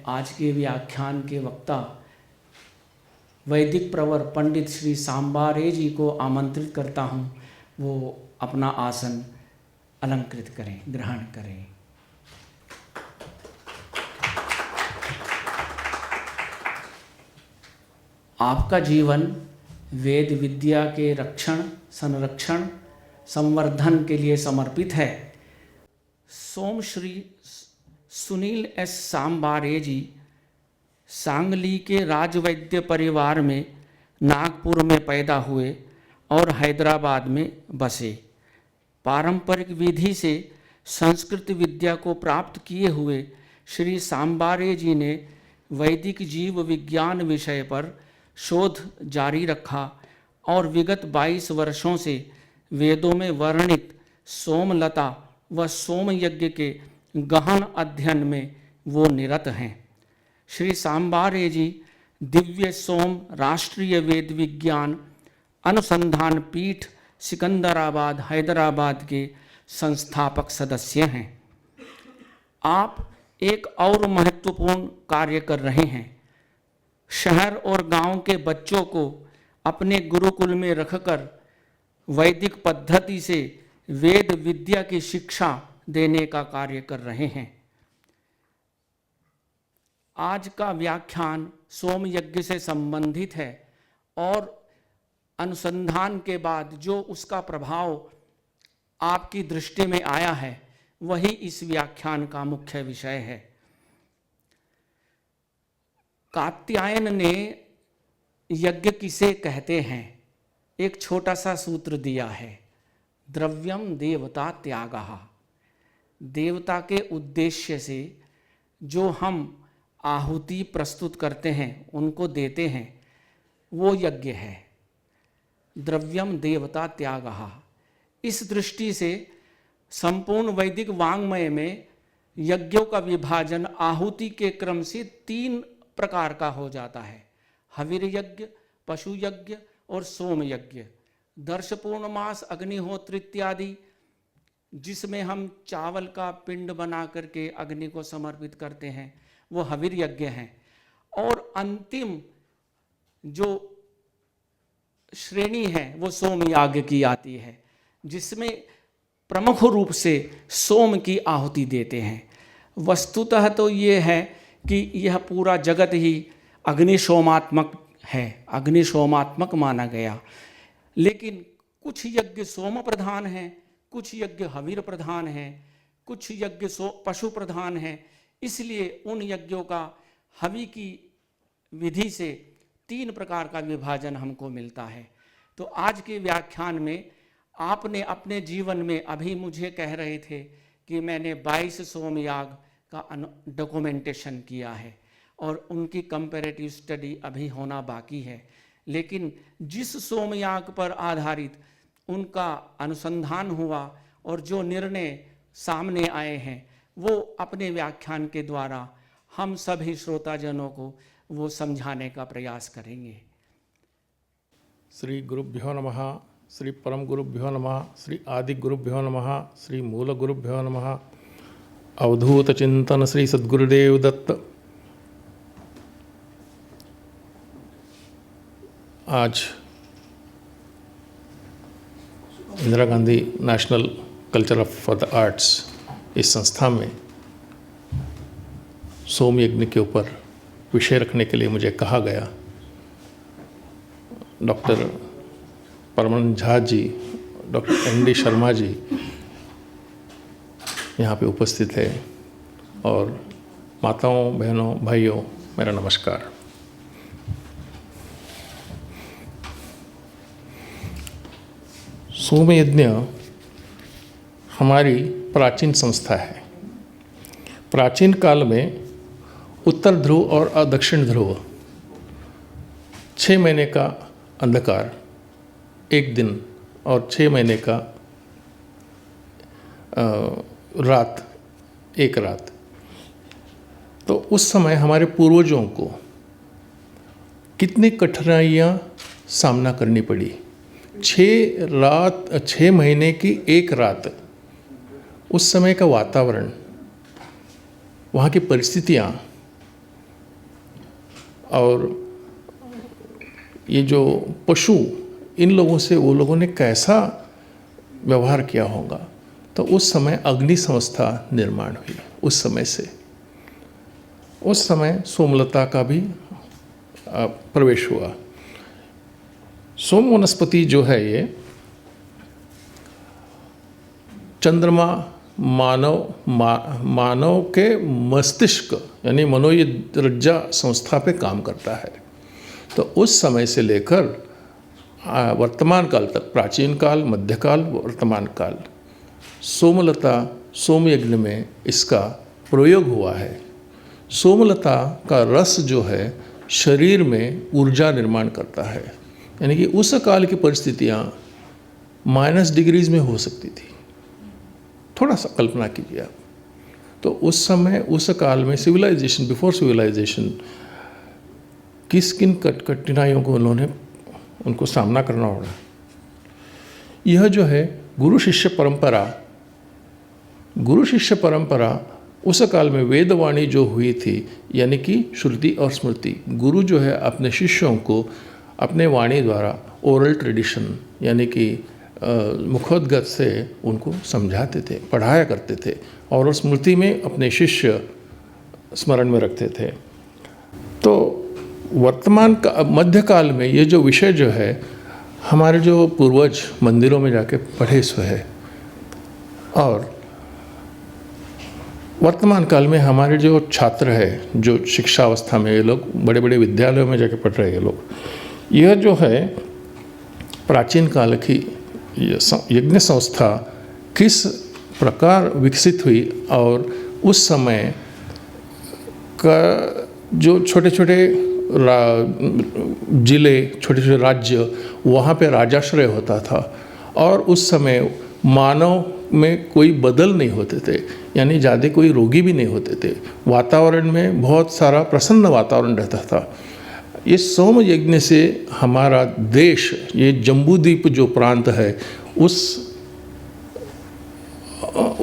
आज के व्याख्यान के वक्ता वैदिक प्रवर पंडित श्री सांबारे जी को आमंत्रित करता हूँ, वो अपना आसन अलंकृत करें, ग्रहण करें। आपका जीवन वेद विद्या के रक्षण, संरक्षण, संवर्धन के लिए समर्पित है। सोम श्री सुनील एस सांबारे जी सांगली के राजवैद्य परिवार में नागपुर में पैदा हुए और हैदराबाद में बसे। पारंपरिक विधि से संस्कृत विद्या को प्राप्त किए हुए श्री सांबारे जी ने वैदिक जीव विज्ञान विषय पर शोध जारी रखा और विगत 22 वर्षों से वेदों में वर्णित सोमलता व सोम यज्ञ के गहन अध्ययन में वो निरत हैं। श्री सांबारे जी दिव्य सोम राष्ट्रीय वेद विज्ञान अनुसंधान पीठ सिकंदराबाद हैदराबाद के संस्थापक सदस्य हैं। आप एक और महत्वपूर्ण कार्य कर रहे हैं। शहर और गांव के बच्चों को अपने गुरुकुल में रखकर वैदिक पद्धति से वेद विद्या की शिक्षा देने का कार्य कर रहे हैं। आज का व्याख्यान सोम यज्ञ से संबंधित है और अनुसंधान के बाद जो उसका प्रभाव आपकी दृष्टि में आया है वही इस व्याख्यान का मुख्य विषय है। कात्यायन ने यज्ञ किसे कहते हैं एक छोटा सा सूत्र दिया है, द्रव्यम देवता त्यागः। देवता के उद्देश्य से जो हम आहुति प्रस्तुत करते हैं, उनको देते हैं, वो यज्ञ है। द्रव्यम देवता त्यागः। इस दृष्टि से संपूर्ण वैदिक वाङ्मय में यज्ञों का विभाजन आहुति के क्रम से 3 प्रकार का हो जाता है, हविर यज्ञ, पशु यज्ञ और सोम यज्ञ। दर्श पूर्णमास, अग्निहोत्र इत्यादि, जिसमें हम चावल का पिंड बना करके अग्नि को समर्पित करते हैं, वो हविर यज्ञ हैं। और अंतिम जो श्रेणी है वो सोम याग की आती है, जिसमें प्रमुख रूप से सोम की आहुति देते हैं। वस्तुतः तो ये है कि यह पूरा जगत ही अग्निशोमात्मक है, अग्निशोमात्मक माना गया। लेकिन कुछ यज्ञ सोम प्रधान हैं, कुछ यज्ञ हविर प्रधान हैं, कुछ यज्ञ पशु प्रधान हैं। इसलिए उन यज्ञों का हवि की विधि से 3 प्रकार का विभाजन हमको मिलता है। तो आज के व्याख्यान में आपने अपने जीवन में, अभी मुझे कह रहे थे कि मैंने 22 सोमयाग का डॉक्यूमेंटेशन किया है और उनकी कंपैरेटिव स्टडी अभी होना बाकी है। लेकिन जिस सोमयाग पर आधारित उनका अनुसंधान हुआ और जो निर्णय सामने आए हैं, वो अपने व्याख्यान के द्वारा हम सभी श्रोताजनों को वो समझाने का प्रयास करेंगे। श्री गुरुभ्यो नमः, श्री परम गुरुभ्यो नमः, श्री आदि गुरुभ्यो नमः, श्री मूल गुरुभ्यो नमः। अवधूत चिंतन श्री सद्गुरुदेव दत्त। आज Indira Gandhi national culture for the arts इस संस्था में सोम यज्ञ के ऊपर विषय रखने के लिए मुझे कहा गया। डॉक्टर परमानंद Jha ji, doctor N D Sharma ji यहाँ पे उपस्थित है और माताओं, बहनों, भाइयों, मेरा नमस्कार। सोम यज्ञ हमारी प्राचीन संस्था है। प्राचीन काल में उत्तर ध्रुव और दक्षिण ध्रुव 6 महीने का अंधकार, 1 दिन और 6 महीने का रात, 1 रात। तो उस समय हमारे पूर्वजों को कितनी कठिनाइयाँ सामना करनी पड़ी। 6 महीने की 1 रात, उस समय का वातावरण, वहाँ की परिस्थितियाँ और ये जो पशु, इन लोगों से वो लोगों ने कैसा व्यवहार किया होगा। तो उस समय अग्नि संस्था निर्माण हुई। उस समय से, उस समय सोमलता का भी प्रवेश हुआ। सोम वनस्पति जो है ये चंद्रमा मानव के मस्तिष्क यानी मनोरज्जा संस्था पे काम करता है। तो उस समय से लेकर वर्तमान काल तक, प्राचीन काल, मध्यकाल, वर्तमान काल, सोमलता, सोमयज्ञ में इसका प्रयोग हुआ है। सोमलता का रस जो है शरीर में ऊर्जा निर्माण करता है। यानी कि उस काल की परिस्थितियाँ -डिग्रीज में हो सकती थी। थोड़ा सा कल्पना कीजिए आप। तो उस समय, उस काल में सिविलाइजेशन, बिफोर सिविलाइजेशन, किन कठिनाइयों को उनको सामना करना पड़ा। यह जो है गुरु शिष्य परंपरा उस काल में वेदवाणी जो हुई थी, यानी कि श्रुति और स्मृति। गुरु जो है अपने शिष्यों को अपने वाणी द्वारा, ओरल ट्रेडिशन यानी कि मुखोद्गत से उनको समझाते थे, पढ़ाया करते थे, और स्मृति में अपने शिष्य स्मरण में रखते थे। तो वर्तमान का मध्यकाल में ये जो विषय जो है, हमारे जो पूर्वज मंदिरों में जाके पढ़े सो है, और वर्तमान काल में हमारे जो छात्र हैं, जो शिक्षा अवस्था में, ये लोग बड़े बड़े विद्यालयों में जाके पढ़ रहे हैं लोग, यह जो है प्राचीन काल की यज्ञ संस्था किस प्रकार विकसित हुई, और उस समय का जो छोटे छोटे जिले, छोटे छोटे राज्य, वहाँ पे राजाश्रय होता था, और उस समय मानव में कोई बदल नहीं होते थे, यानी ज़्यादा कोई रोगी भी नहीं होते थे। वातावरण में बहुत सारा प्रसन्न वातावरण रहता था। इस सोम यज्ञ से हमारा देश, ये जम्बूद्वीप जो प्रांत है,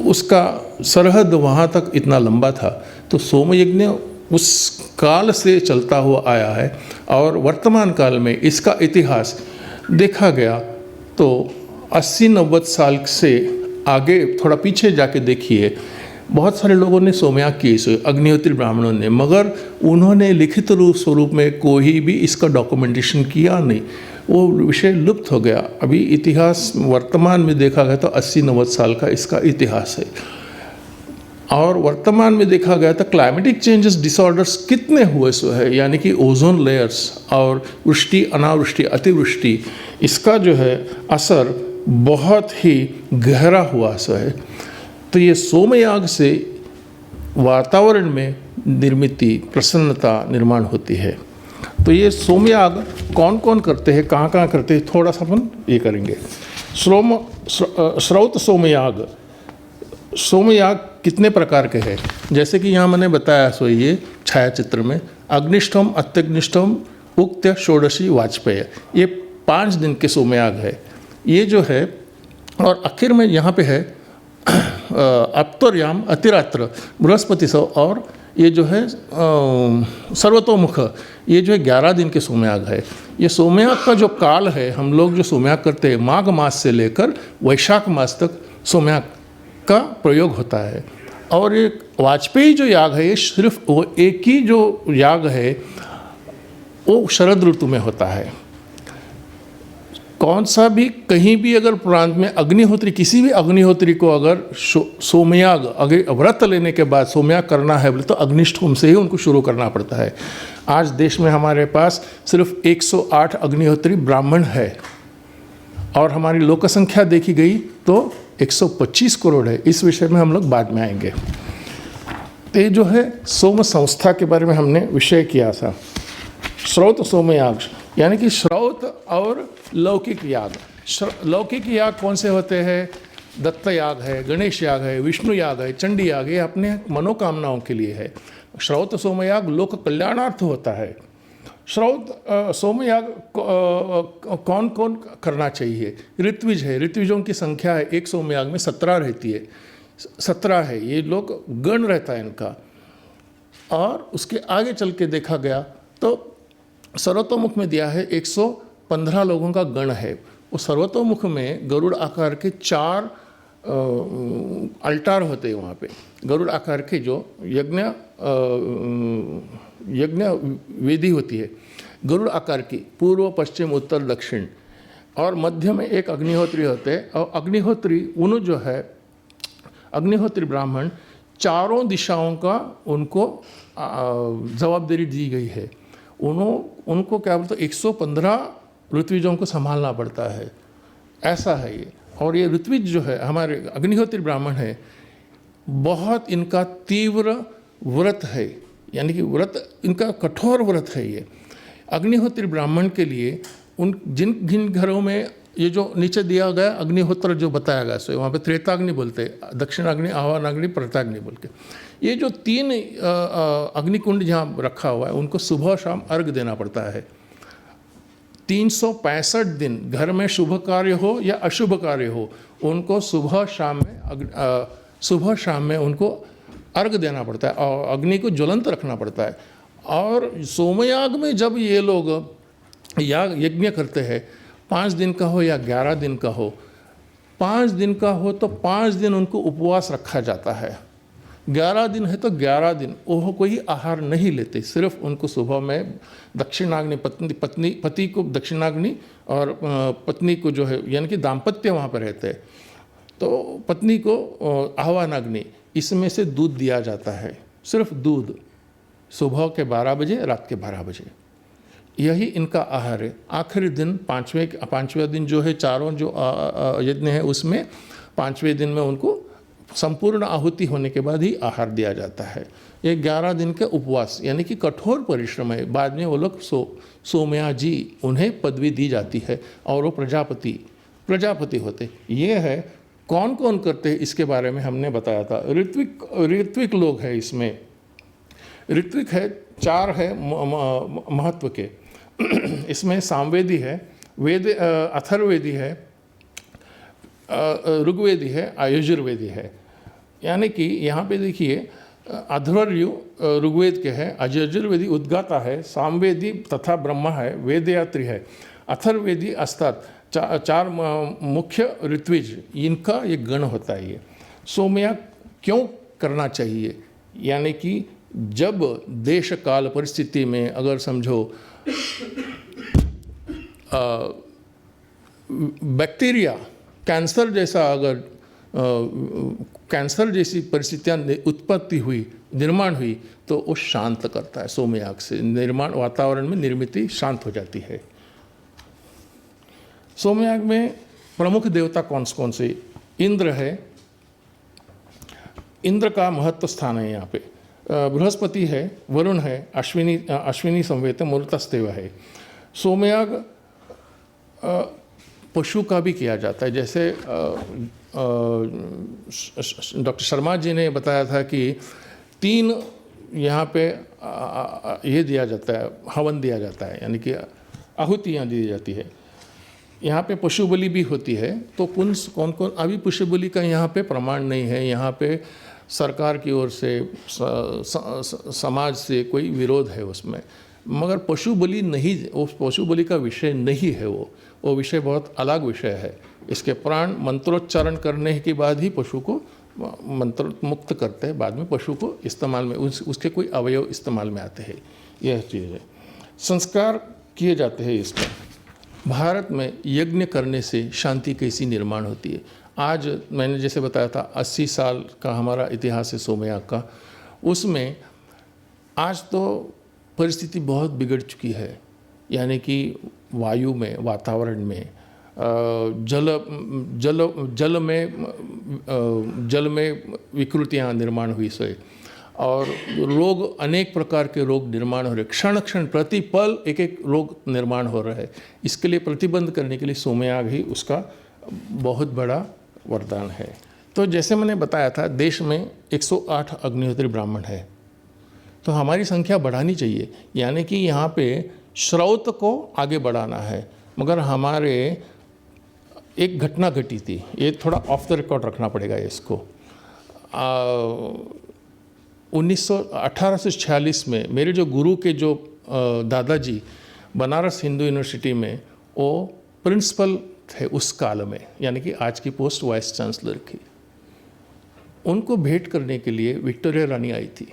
उसका सरहद वहाँ तक इतना लंबा था। तो सोम यज्ञ उस काल से चलता हुआ आया है, और वर्तमान काल में इसका इतिहास देखा गया तो 80-90 साल से आगे थोड़ा पीछे जाके देखिए, बहुत सारे लोगों ने सोमयाग किए, अग्निहोत्री ब्राह्मणों ने, मगर उन्होंने लिखित स्वरूप में कोई भी इसका डॉक्यूमेंटेशन किया नहीं। वो विषय लुप्त हो गया। अभी इतिहास वर्तमान में देखा गया तो 80-90 साल का इसका इतिहास है। और वर्तमान में देखा गया तो क्लाइमेटिक चेंजेस, डिसऑर्डर्स कितने हुए सो है, यानी कि ओजोन लेयर्स और वृष्टि, अनावृष्टि, अतिवृष्टि, इसका जो है असर बहुत ही गहरा हुआ सो है। तो ये सोमयाग से वातावरण में निर्मिति, प्रसन्नता निर्माण होती है। तो ये सोमयाग कौन कौन करते हैं, कहाँ कहाँ करते हैं, थोड़ा सा अपन ये करेंगे। श्रौत सोमयाग, सोमयाग कितने प्रकार के हैं, जैसे कि यहाँ मैंने बताया सो ये छायाचित्र में, अग्निष्ठोम, अत्यग्निष्ठोम, उक्त, षोडशी, वाजपेय, ये 5 दिन के सोमयाग है। ये जो है, और आखिर में यहाँ पे है अप्तर्याम, अतिरात्र, बृहस्पति सौ, और ये जो है सर्वतोमुख, ये जो है 11 दिन के सोमयाग है। ये सोमयाग का जो काल है, हम लोग जो सोमयाग करते हैं, माघ मास से लेकर वैशाख मास तक सोमयाग का प्रयोग होता है। और ये वाजपेयी जो याग है, ये सिर्फ वो एक ही जो याग है वो शरद ऋतु में होता है। कौन सा भी, कहीं भी अगर प्रांत में अग्निहोत्री, किसी भी अग्निहोत्री को अगर सोमयाग, अगर व्रत लेने के बाद सोमयाग करना है बोले तो अग्निष्ठोम से ही उनको शुरू करना पड़ता है। आज देश में हमारे पास सिर्फ 108 अग्निहोत्री ब्राह्मण है, और हमारी लोक संख्या देखी गई तो 125 करोड़ है। इस विषय में हम लोग बाद में आएंगे। तो ये जो है सोम संस्था के बारे में हमने विषय किया था। श्रौत सोमयाग यानी कि श्रौत और लौकिक याग। लौकिक याग कौन से होते हैं? दत्त याग है, गणेश याग है, विष्णु याग है, चंडी याग, ये अपने मनोकामनाओं के लिए है। श्रौत सोमयाग लोक कल्याणार्थ होता है। श्रौत सोमयाग कौन कौन करना चाहिए? ऋत्विज है, ऋत्विजों की संख्या है, एक सोमयाग में 17 रहती है, 17 है, ये लोग गण रहता है इनका। और उसके आगे चल के देखा गया तो सर्वतोमुख में दिया है 115 लोगों का गण है। वो सर्वतोमुख में गरुड़ आकार के 4 अल्टार होते हैं। वहाँ पे गरुड़ आकार के जो यज्ञ वेदी होती है, गरुड़ आकार की, पूर्व पश्चिम उत्तर दक्षिण, और मध्य में एक अग्निहोत्री होते हैं। और अग्निहोत्री उन जो है अग्निहोत्री ब्राह्मण चारों दिशाओं का उनको जवाबदारी दी गई है। उनको क्या बोलते 115 ऋत्विजों को संभालना पड़ता है, ऐसा है ये। और ये ऋत्विज जो है हमारे अग्निहोत्री ब्राह्मण है, बहुत इनका तीव्र व्रत है, यानी कि व्रत इनका कठोर व्रत है ये। अग्निहोत्री ब्राह्मण के लिए जिन घरों में ये जो नीचे दिया गया अग्निहोत्र जो बताया गया, सो वहाँ पे त्रेताग्नि बोलते हैं, दक्षिणाग्नि, आह्वानाग्नि, प्रताग्नि बोल के। ये जो 3 अग्निकुंड जहाँ रखा हुआ है, उनको सुबह शाम अर्घ देना पड़ता है। 365 दिन घर में शुभ कार्य हो या अशुभ कार्य हो, उनको सुबह शाम में उनको अर्घ देना पड़ता है और अग्नि को ज्वलंत रखना पड़ता है। और सोमयाग में जब ये लोग यज्ञ करते हैं, 5 दिन का हो या 11 दिन का हो, 5 दिन का हो तो 5 दिन उनको उपवास रखा जाता है। 11 दिन है तो 11 दिन वो कोई आहार नहीं लेते, सिर्फ उनको सुबह में दक्षिणाग्नि, पति को दक्षिणाग्नि और पत्नी को जो है यानी कि दाम्पत्य वहाँ पर रहते हैं, तो पत्नी को आह्वानाग्नि, इसमें से दूध दिया जाता है, सिर्फ दूध, सुबह के 12 बजे, रात के 12 बजे, यही इनका आहार है। आखिरी दिन 5वें दिन जो है, चारों जो यज्ञ है उसमें 5वें दिन में उनको संपूर्ण आहुति होने के बाद ही आहार दिया जाता है। ये 11 दिन के उपवास यानी कि कठोर परिश्रम है। बाद में वो लोग सोमया जी, उन्हें पदवी दी जाती है और वो प्रजापति होते। ये है कौन कौन करते हैं इसके बारे में हमने बताया था। ऋत्विक लोग हैं इसमें। ऋत्विक है 4 है महत्व के। इसमें सामवेदी है, अथर्ववेदी है, ऋग्वेदी है, यजुर्वेदी है। यानी कि यहाँ पे देखिए अध्वर्यु ऋग्वेद के है, यजुर्वेदी उद्गाता है, सामवेदी तथा ब्रह्मा है, वेदयात्री है, अथर्ववेदी अस्तात, 4 मुख्य ऋत्विज, इनका ये गण होता है। ये सोमयाग क्यों करना चाहिए, यानी कि जब देश काल परिस्थिति में अगर समझो बैक्टीरिया, कैंसर जैसा अगर कैंसर जैसी परिस्थितियाँ उत्पत्ति हुई, निर्माण हुई, तो वो शांत करता है। सोमयाग से निर्माण वातावरण में निर्मित शांत हो जाती है। सोमयाग में प्रमुख देवता कौन से? इंद्र है, इंद्र का महत्व स्थान है यहाँ पे। बृहस्पति है, वरुण है, अश्विनी संवेत मूर्तस्तेव है। सोमयाग पशु का भी किया जाता है, जैसे डॉक्टर शर्मा जी ने बताया था कि 3 यहाँ पे ये दिया जाता है, हवन दिया जाता है, यानी कि आहुतियाँ दी जाती है। यहाँ पे पशु बलि भी होती है। तो कौन अभी पशु बलि का यहाँ पे प्रमाण नहीं है। यहाँ पे सरकार की ओर से समाज से कोई विरोध है उसमें, मगर पशु बलि नहीं, वो पशु बलि का विषय नहीं है। वो विषय बहुत अलग विषय है। इसके प्राण मंत्रोच्चारण करने के बाद ही पशु को मंत्र मुक्त करते हैं, बाद में पशु को इस्तेमाल में उसके कोई अवयव इस्तेमाल में आते हैं। यह चीज़ है। संस्कार किए जाते हैं इसमें। भारत में यज्ञ करने से शांति कैसी निर्माण होती है। आज मैंने जैसे बताया था 80 साल का हमारा इतिहास है सोमयाग का। उसमें आज तो परिस्थिति बहुत बिगड़ चुकी है, यानी कि वायु में, वातावरण में, जल में विकृतियाँ निर्माण हुई से, और रोग, अनेक प्रकार के रोग निर्माण हो रहे, क्षण क्षण प्रति पल एक रोग निर्माण हो रहा है। इसके लिए प्रतिबंध करने के लिए सोमयाग ही उसका बहुत बड़ा वरदान है। तो जैसे मैंने बताया था, देश में 108 अग्निहोत्री ब्राह्मण है, तो हमारी संख्या बढ़ानी चाहिए, यानी कि यहाँ पे श्रौत को आगे बढ़ाना है। मगर हमारे एक घटना घटी थी, ये थोड़ा ऑफ द रिकॉर्ड रखना पड़ेगा इसको। 1846 में मेरे जो गुरु के जो दादाजी, बनारस हिंदू यूनिवर्सिटी में वो प्रिंसिपल थे उस काल में, यानी कि आज की पोस्ट वाइस चांसलर की। उनको भेंट करने के लिए विक्टोरिया रानी आई थी,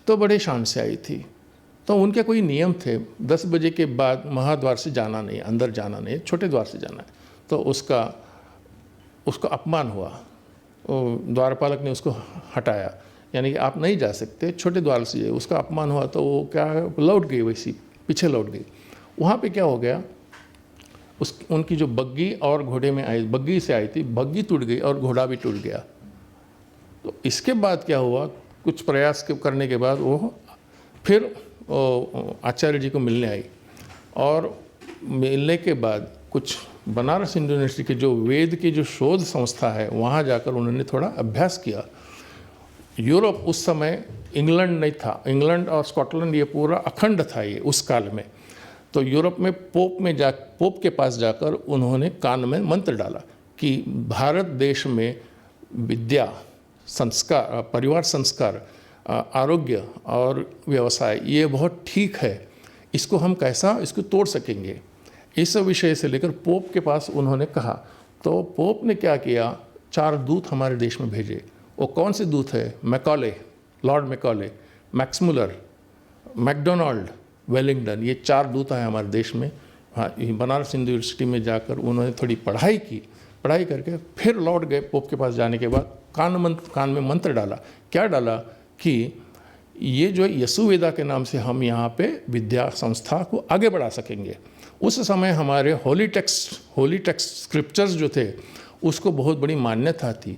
तो बड़े शान से आई थी। तो उनके कोई नियम थे, 10 बजे के बाद महाद्वार से जाना नहीं, अंदर जाना नहीं, छोटे द्वार से जाना है। तो उसका अपमान हुआ, द्वारपालक ने उसको हटाया, यानी कि आप नहीं जा सकते, छोटे द्वार से जाइए। उसका अपमान हुआ तो वो क्या लौट गई, वैसी पीछे लौट गई। वहाँ पे क्या हो गया, उनकी जो बग्गी और घोड़े में आई, बग्गी से आई थी, बग्गी टूट गई और घोड़ा भी टूट गया। तो इसके बाद क्या हुआ, कुछ प्रयास करने के बाद वो फिर आचार्य जी को मिलने आई, और मिलने के बाद कुछ बनारस हिंदू यूनिवर्सिटी के जो वेद की जो शोध संस्था है वहाँ जाकर उन्होंने थोड़ा अभ्यास किया। यूरोप उस समय इंग्लैंड नहीं था, इंग्लैंड और स्कॉटलैंड ये पूरा अखंड था ये उस काल में। तो यूरोप में पोप के पास जाकर उन्होंने कान में मंत्र डाला कि भारत देश में विद्या, संस्कार, परिवार संस्कार, आरोग्य और व्यवसाय ये बहुत ठीक है, इसको हम कैसा इसको तोड़ सकेंगे, इस विषय से लेकर पोप के पास उन्होंने कहा। तो पोप ने क्या किया, 4 दूत हमारे देश में भेजे। वो कौन से दूत है, Macaulay, Lord Macaulay, Max Muller, MacDonald, Wellington, ये 4 दूत हैं हमारे देश में। हाँ, बनारस हिंदू यूनिवर्सिटी में जाकर उन्होंने थोड़ी पढ़ाई की, पढ़ाई करके फिर लौट गए। पोप के पास जाने के बाद कान में मंत्र डाला। क्या डाला कि ये जो यशुवेदा के नाम से हम यहाँ पे विद्या संस्था को आगे बढ़ा सकेंगे। उस समय हमारे होली टेक्स्ट स्क्रिप्चर्स जो थे उसको बहुत बड़ी मान्यता थी।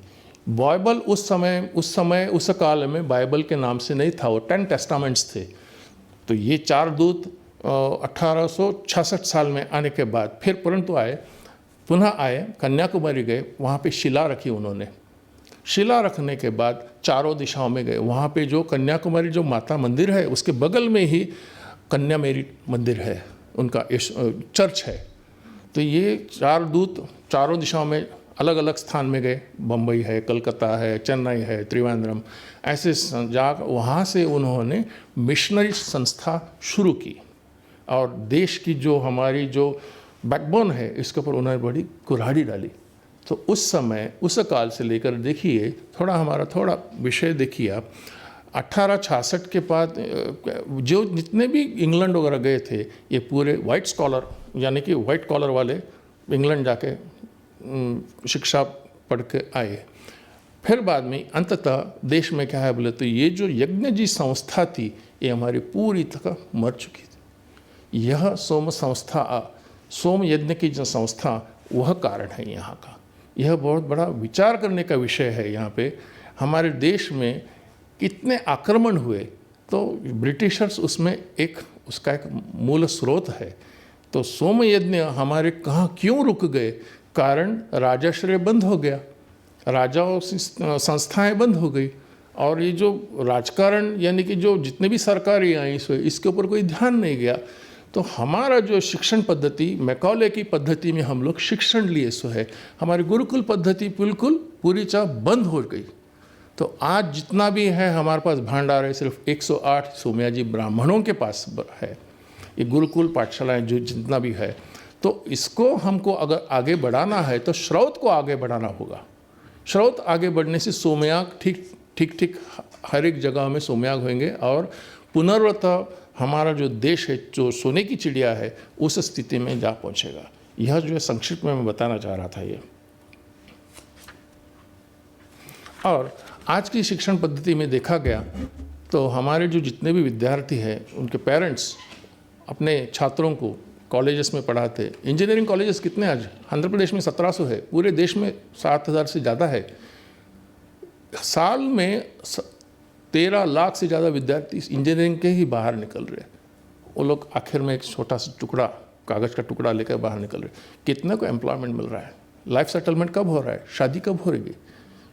बाइबल उस काल में बाइबल के नाम से नहीं था, वो 10 टेस्टामेंट्स थे। तो ये 4 दूत 1866 साल में आने के बाद फिर पुनः आए, कन्याकुमारी गए, वहाँ पे शिला रखी उन्होंने। शिला रखने के बाद चारों दिशाओं में गए। वहाँ पे जो कन्याकुमारी जो माता मंदिर है उसके बगल में ही कन्या मेरी मंदिर है, उनका चर्च है। तो ये 4 दूत चारों दिशाओं में अलग अलग स्थान में गए, बम्बई है, कलकत्ता है, चेन्नई है, त्रिवेंद्रम, ऐसे वहाँ से उन्होंने मिशनरी संस्था शुरू की और देश की जो हमारी जो बैकबोन है इसके ऊपर उन्होंने बड़ी कुल्हाड़ी डाली। तो उस समय उस काल से लेकर देखिए, थोड़ा विषय देखिए आप, 1866 के बाद जो जितने भी इंग्लैंड वगैरह गए थे ये पूरे वाइट स्कॉलर, यानी कि वाइट कॉलर वाले इंग्लैंड जाके शिक्षा पढ़ के आए। फिर बाद में अंततः देश में क्या है बोले तो ये जो यज्ञ जी संस्था थी ये हमारी पूरी तरह मर चुकी थी। यह सोम यज्ञ की जो संस्था वह कारण है यहाँ का। यह बहुत बड़ा विचार करने का विषय है। यहाँ पे हमारे देश में कितने आक्रमण हुए, तो ब्रिटिशर्स उसमें उसका एक मूल स्रोत है। तो सोम यज्ञ हमारे कहाँ क्यों रुक गए, कारण राजाश्रय बंद हो गया, राजाओं संस्थाएं बंद हो गई, और ये जो राजकारण यानी कि जो जितने भी सरकारें आई इसके ऊपर कोई ध्यान नहीं गया। तो हमारा जो शिक्षण पद्धति, मैकॉले की पद्धति में हम लोग शिक्षण लिए है, हमारी गुरुकुल पद्धति बिल्कुल पूरी तरह बंद हो गई। तो आज जितना भी है हमारे पास भंडार है सिर्फ 108 सोमयाजी ब्राह्मणों के पास है, ये गुरुकुल पाठशालाएं जो जितना भी है। तो इसको हमको अगर आगे बढ़ाना है तो श्रौत को आगे बढ़ाना होगा। श्रौत आगे बढ़ने से सोमयाग ठीक हर एक जगह में सोमयाग होंगे और पुनर्वतः हमारा जो देश है, जो सोने की चिड़िया है, उस स्थिति में जा पहुंचेगा। यह जो है संक्षिप्त में मैं बताना चाह रहा था ये। और आज की शिक्षण पद्धति में देखा गया तो हमारे जो जितने भी विद्यार्थी हैं उनके पेरेंट्स अपने छात्रों को कॉलेजेस में पढ़ाते। इंजीनियरिंग कॉलेजेस कितने आज आंध्र प्रदेश में 1700 है, पूरे देश में 7000 से ज़्यादा है। साल में 13 लाख से ज़्यादा विद्यार्थी इंजीनियरिंग के ही बाहर निकल रहे। वो लोग आखिर में एक छोटा सा टुकड़ा, कागज़ का टुकड़ा लेकर बाहर निकल रहे। कितने को एम्प्लॉयमेंट मिल रहा है, लाइफ सेटलमेंट कब हो रहा है, शादी कब हो रही है।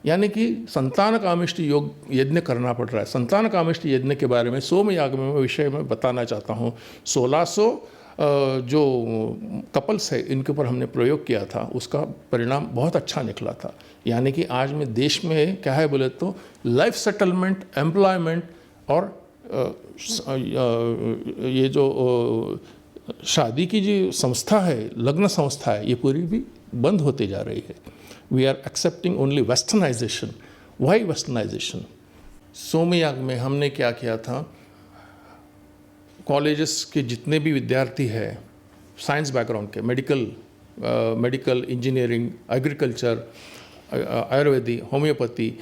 यानी कि संतान कामिष्टि यज्ञ करना पड़ रहा है। संतान कामिष्टि यज्ञ के बारे में सोमयाग में विषय में बताना चाहता हूँ। 1600 जो कपल्स है इनके ऊपर हमने प्रयोग किया था, उसका परिणाम बहुत अच्छा निकला था। यानी कि आज में देश में क्या है बोले तो लाइफ सेटलमेंट, एम्प्लॉयमेंट और ये जो शादी की जो संस्था है, लग्न संस्था है, ये पूरी भी बंद होती जा रही है। We are accepting only westernization. Why westernization? Somayag में हमने क्या किया था, कॉलेजेस के जितने भी विद्यार्थी हैं साइंस बैकग्राउंड के, मेडिकल, इंजीनियरिंग, एग्रीकल्चर, आयुर्वेदी, होम्योपैथी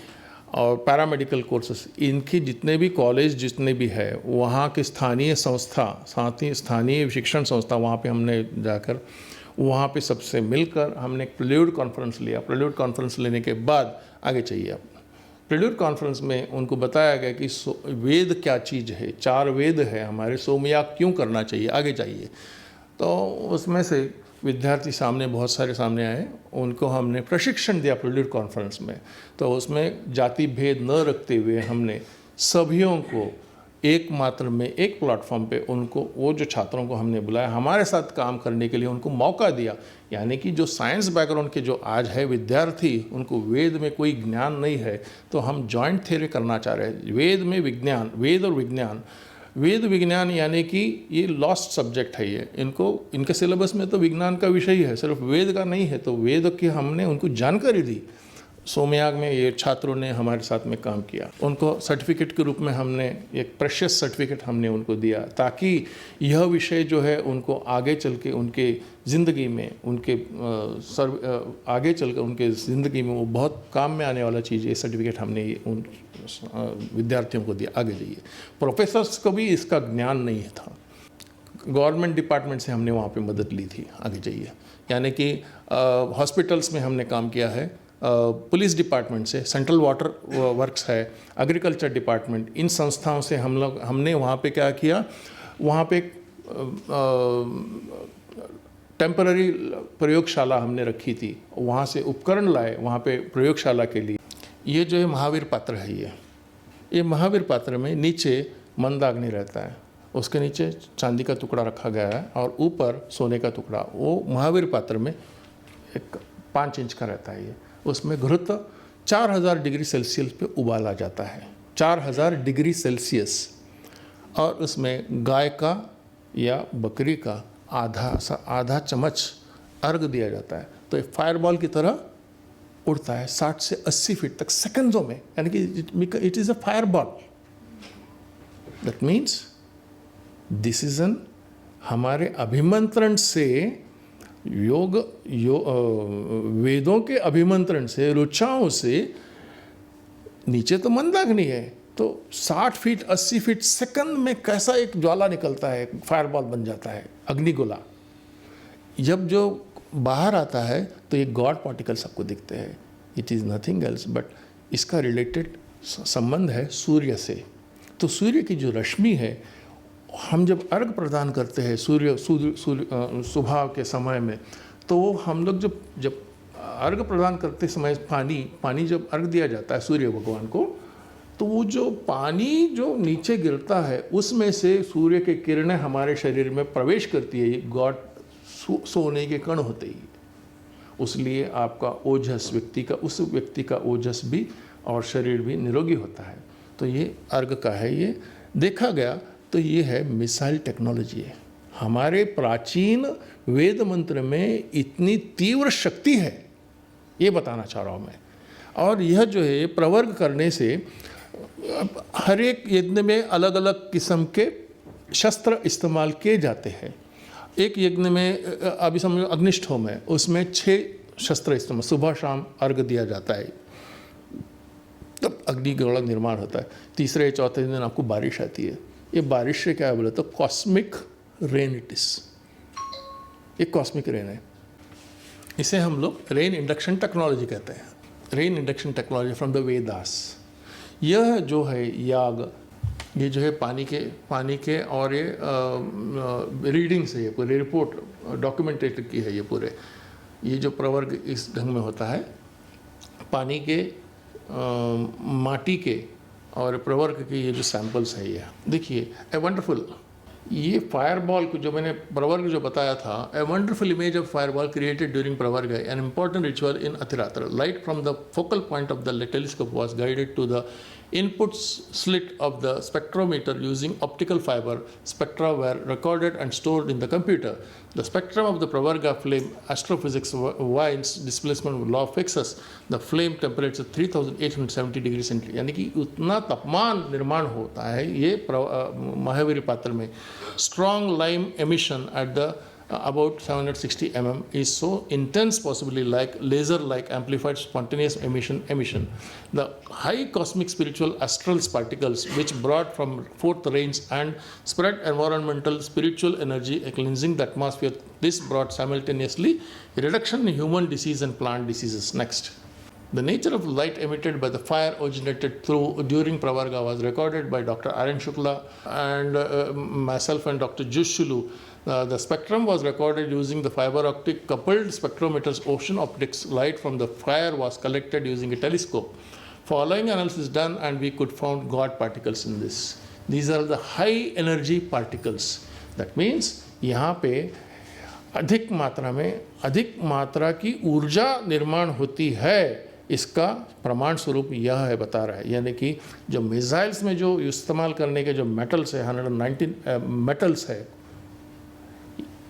और पैरामेडिकल कोर्सेस, इनके जितने भी कॉलेज जितने भी है, वहाँ के स्थानीय संस्था, साथ ही स्थानीय शिक्षण संस्था, वहाँ पे हमने जाकर वहाँ पे सबसे मिलकर हमने एक प्रेल्यूड कॉन्फ्रेंस लिया। प्रेल्यूड कॉन्फ्रेंस लेने के बाद आगे चाहिए आप, प्रेल्यूड कॉन्फ्रेंस में उनको बताया गया कि वेद क्या चीज़ है, 4 वेद है हमारे, सोमयाग क्यों करना चाहिए, आगे चाहिए। तो उसमें से विद्यार्थी सामने बहुत सारे सामने आए, उनको हमने प्रशिक्षण दिया प्रेल्यूड कॉन्फ्रेंस में। तो उसमें जाति भेद न रखते हुए हमने सभियों को एक मात्र में एक प्लेटफॉर्म पे उनको, वो जो छात्रों को हमने बुलाया हमारे साथ काम करने के लिए, उनको मौका दिया। यानी कि जो साइंस बैकग्राउंड के जो आज है विद्यार्थी, उनको वेद में कोई ज्ञान नहीं है, तो हम जॉइंट थ्योरी करना चाह रहे हैं। वेद में विज्ञान, वेद और विज्ञान, वेद विज्ञान यानी कि ये लॉस्ट सब्जेक्ट है। ये इनके सिलेबस में तो विज्ञान का विषय ही है, सिर्फ वेद का नहीं है। तो वेद की हमने उनको जानकारी दी। सोमयाग में ये छात्रों ने हमारे साथ में काम किया, उनको सर्टिफिकेट के रूप में हमने एक प्रेशियस सर्टिफिकेट हमने उनको दिया, ताकि यह विषय जो है उनको आगे चल के उनके ज़िंदगी में, आगे चल के उनके ज़िंदगी में वो बहुत काम में आने वाला चीज़, ये सर्टिफिकेट हमने उन विद्यार्थियों को दिया। आगे जाइए, प्रोफेसर्स को भी इसका ज्ञान नहीं था। गवर्नमेंट डिपार्टमेंट से हमने वहाँ पे मदद ली थी। आगे जाइए, यानी कि हॉस्पिटल्स में हमने काम किया है, पुलिस डिपार्टमेंट से, सेंट्रल वाटर वर्क्स है, एग्रीकल्चर डिपार्टमेंट, इन संस्थाओं से हमने वहाँ पे क्या किया, वहाँ पे टेम्पररी प्रयोगशाला हमने रखी थी, वहाँ से उपकरण लाए वहाँ पे प्रयोगशाला के लिए। ये जो है महावीर पात्र है, ये महावीर पात्र में नीचे मंदाग्नि रहता है, उसके नीचे चांदी का टुकड़ा रखा गया है और ऊपर सोने का टुकड़ा। वो महावीर पात्र में एक 5 इंच का रहता है। ये उसमें घृत 4000 डिग्री सेल्सियस पे उबाला जाता है, 4000 डिग्री सेल्सियस, और उसमें गाय का या बकरी का आधा चम्मच अर्घ दिया जाता है। तो एक फायरबॉल की तरह उड़ता है 60 से 80 फीट तक सेकंडों में, यानी कि it is a fireball. That means this is N, हमारे अभिमंत्रण से वेदों के अभिमंत्रण से, ऋचाओं से नीचे तो मंदाग्नि है, तो 60 फीट 80 फीट सेकंड में कैसा एक ज्वाला निकलता है, फायरबॉल बन जाता है, अग्निगोला। जब जो बाहर आता है तो ये गॉड पार्टिकल सबको दिखते हैं। It is nothing else but इसका रिलेटेड संबंध है सूर्य से। तो सूर्य की जो रश्मि है, हम जब अर्घ प्रदान करते हैं सूर्य सुबह के समय में, तो वो हम लोग जब अर्घ प्रदान करते समय पानी जब अर्घ दिया जाता है सूर्य भगवान को, तो वो जो पानी जो नीचे गिरता है उसमें से सूर्य की किरणें हमारे शरीर में प्रवेश करती है। ये गॉड सोने के कण होते ही, उसलिए आपका ओजस उस व्यक्ति का ओजस भी और शरीर भी निरोगी होता है। तो ये अर्घ का है। ये देखा गया तो ये है मिसाइल टेक्नोलॉजी है। हमारे प्राचीन वेद मंत्र में इतनी तीव्र शक्ति है, ये बताना चाह रहा हूँ मैं। और यह जो है प्रवर्ग करने से हर एक यज्ञ में अलग अलग किस्म के शस्त्र इस्तेमाल किए जाते हैं। एक यज्ञ में अभी समझो अग्निष्ठ होम है, उसमें 6 शस्त्र इस्तेमाल, सुबह शाम अर्घ दिया जाता है, तब अग्निगोला निर्माण होता है। तीसरे चौथे दिन आपको बारिश आती है। ये बारिश से क्या है बोले तो कॉस्मिक रेन इट इज, ये कॉस्मिक रेन है। इसे हम लोग रेन इंडक्शन टेक्नोलॉजी कहते हैं। Rain induction technology from the Vedas. यह जो है याग, ये जो है पानी के और ये रीडिंग से, ये पूरी रिपोर्ट डॉक्यूमेंटेड की है। ये पूरे ये जो प्रवर्ग इस ढंग में होता है, पानी के माटी के और प्रवर्ग के ये जो सैंपल्स है, ये देखिए ए वंडरफुल। ये फायरबॉल को जो मैंने प्रवर्ग जो बताया था, a wonderful image of fireball created during Pravargya, an important ritual in Atiratra. Light from the focal point of the telescope was guided to the Input slit of the spectrometer using optical fiber spectra were recorded and stored in the computer. The spectrum of the Pravarga flame, astrophysics Wien's displacement law fixes the flame temperature 3870 degree centigrade, यानी कि उतना तापमान निर्माण होता है ये महावीर पात्र में. Strong lime emission at the about 760 mm is so intense, possibly like laser-like amplified spontaneous emission. The high cosmic spiritual astral particles which brought from fourth range and spread environmental spiritual energy cleansing the atmosphere. This brought simultaneously a reduction in human disease and plant diseases. Next. The nature of light emitted by the fire originated during Pravarga was recorded by Dr. Aryan Shukla and myself and Dr. Jushulu. The spectrum was recorded using the fiber optic coupled spectrometers. Ocean optics light from the fire was collected using a telescope. Following analysis done and we could found God particles in this. These are the high energy particles. That means यहाँ पे अधिक मात्रा की ऊर्जा निर्माण होती है, इसका प्रमाण स्वरूप यह है बता रहा है. यानी कि जो मिसाइल्स में जो इस्तेमाल करने के जो मेटल्स है 119 मेटल्स है,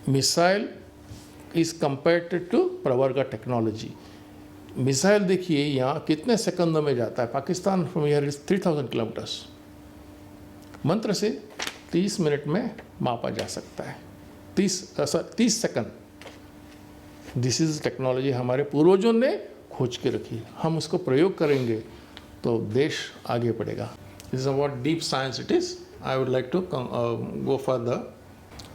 missile is compared to Pravargya technology. Missile देखिए यहाँ कितने सेकंडों में जाता है. Pakistan from here is 3000 kilometres. मंत्र से 30 मिनट में मापा जा सकता है. 30 सेकंड. दिस इज़ टेक्नोलॉजी हमारे पूर्वजों ने खोज के रखी. हम उसको प्रयोग करेंगे तो देश आगे बढ़ेगा. This is about deep science it is. I would like to go for the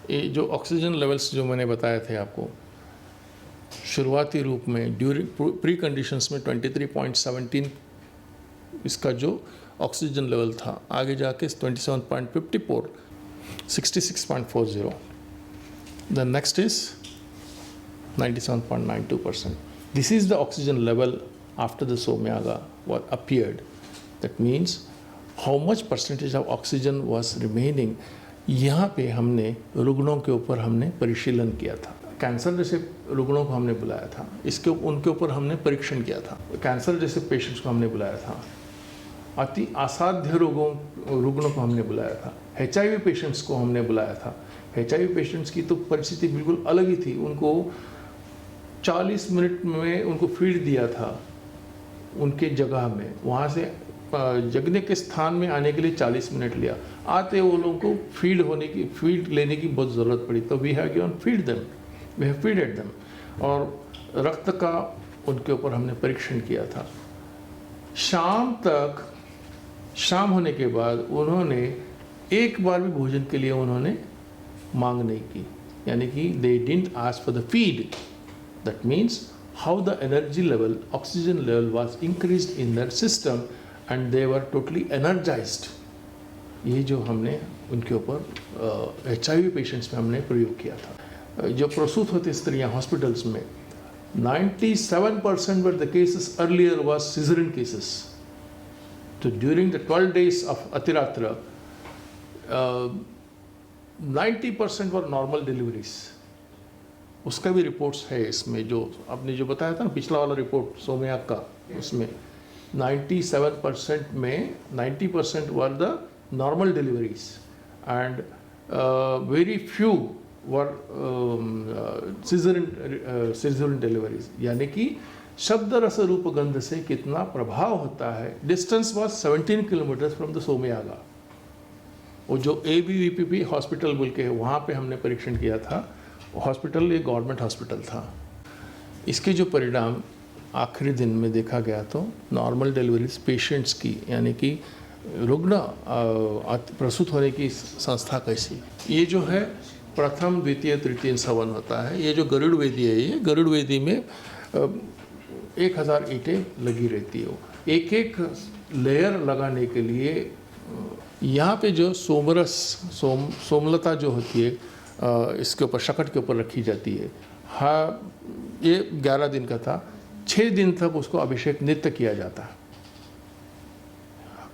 ये जो ऑक्सीजन लेवल्स जो मैंने बताए थे आपको शुरुआती रूप में ड्यूरिंग प्री कंडीशंस में 23.17 इसका जो ऑक्सीजन लेवल था, आगे जाके 27.54, 66.40. The next is 97.92%. This is the oxygen level after the Somyaga was appeared. That means how much percentage of oxygen was remaining. यहाँ पे हमने रुग्णों के ऊपर हमने परिशीलन किया था. कैंसर जैसे रुग्णों को हमने बुलाया था, उनके ऊपर हमने परीक्षण किया था. कैंसर जैसे पेशेंट्स को हमने बुलाया था. अति असाध्य रुग्णों को हमने बुलाया था. HIV पेशेंट्स को हमने बुलाया था. HIV पेशेंट्स की तो परिस्थिति बिल्कुल अलग ही थी. उनको 40 मिनट में उनको फीड दिया था उनके जगह में. वहाँ से जगने के स्थान में आने के लिए 40 मिनट लिया. आते वो लोगों को फीड लेने की बहुत ज़रूरत पड़ी. तो we have given feed them, we have feeded them. और रक्त का उनके ऊपर हमने परीक्षण किया था. शाम होने के बाद उन्होंने एक बार भी भोजन के लिए उन्होंने मांग नहीं की. यानी कि they didn't ask for the feed. That means how the energy level, oxygen level was increased in their system and they were totally energized. ये जो हमने उनके ऊपर HIV पेशेंट्स में हमने प्रयोग किया था. जो प्रसूत होती स्त्रियां हॉस्पिटल्स में 97% were the cases earlier was cesarean cases. So during the 12 days of Atiratra, 90% were normal deliveries. उसका भी रिपोर्ट्स है इसमें. जो आपने जो बताया था ना पिछला वाला रिपोर्ट सोमयाग का, उसमें 97% में 90% were the normal deliveries and very few were caesarean deliveries. यानी कि शब्द रस रूप गंध से कितना प्रभाव होता है. Distance was 17 kilometre from the Somayaga. वो जो ABVPP हॉस्पिटल बोल के वहाँ पे हमने परीक्षण किया था. हॉस्पिटल ये गवर्नमेंट हॉस्पिटल था. इसके जो परिणाम आखिरी दिन में देखा गया तो नॉर्मल डिलीवरीज पेशेंट्स की, यानी कि रुग्ण प्रसूत होने की संस्था कैसी. ये जो है प्रथम द्वितीय तृतीय सवन होता है. ये जो गरुड़ वेदी है, ये गरुड़ वेदी में 1000 ईंटें लगी रहती है. एक एक लेयर लगाने के लिए यहाँ पे जो सोमलता जो होती है इसके ऊपर शकट के ऊपर रखी जाती है. हाँ, ये 11 दिन का था. 6 दिन तक उसको अभिषेक नित्य किया जाता है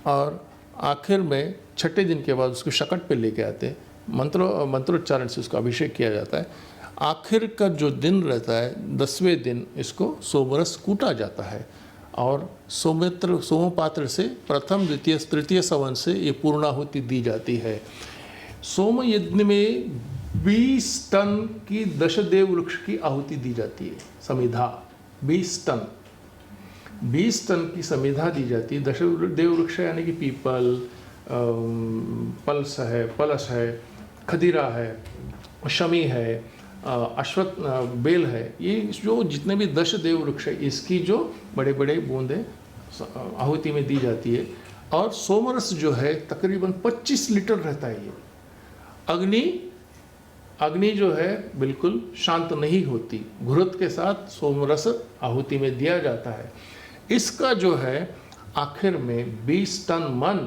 और आखिर में 6ठे दिन के बाद उसको शकट पे लेके आते. मंत्रोच्चारण से उसका अभिषेक किया जाता है. आखिर का जो दिन रहता है 10वें दिन इसको सोमरस कूटा जाता है और सोमपात्र से प्रथम द्वितीय तृतीय सवन से ये पूर्णाहुति दी जाती है। सोम यज्ञ में 20 टन की दशदेव वृक्ष की आहुति दी जाती है। समिधा 20 टन की समिधा दी जाती है। दशदेव वृक्ष यानी कि पीपल, पलस है, खदीरा है, शमी है, अश्वत्थ बेल है, ये जो जितने भी दशदेव वृक्ष है इसकी जो बड़े बड़े बूंदें आहुति में दी जाती है। और सोमरस जो है तकरीबन 25 लीटर रहता है। ये अग्नि जो है बिल्कुल शांत नहीं होती, घुरत के साथ सोमरस आहुति में दिया जाता है। इसका जो है आखिर में 20 टन मन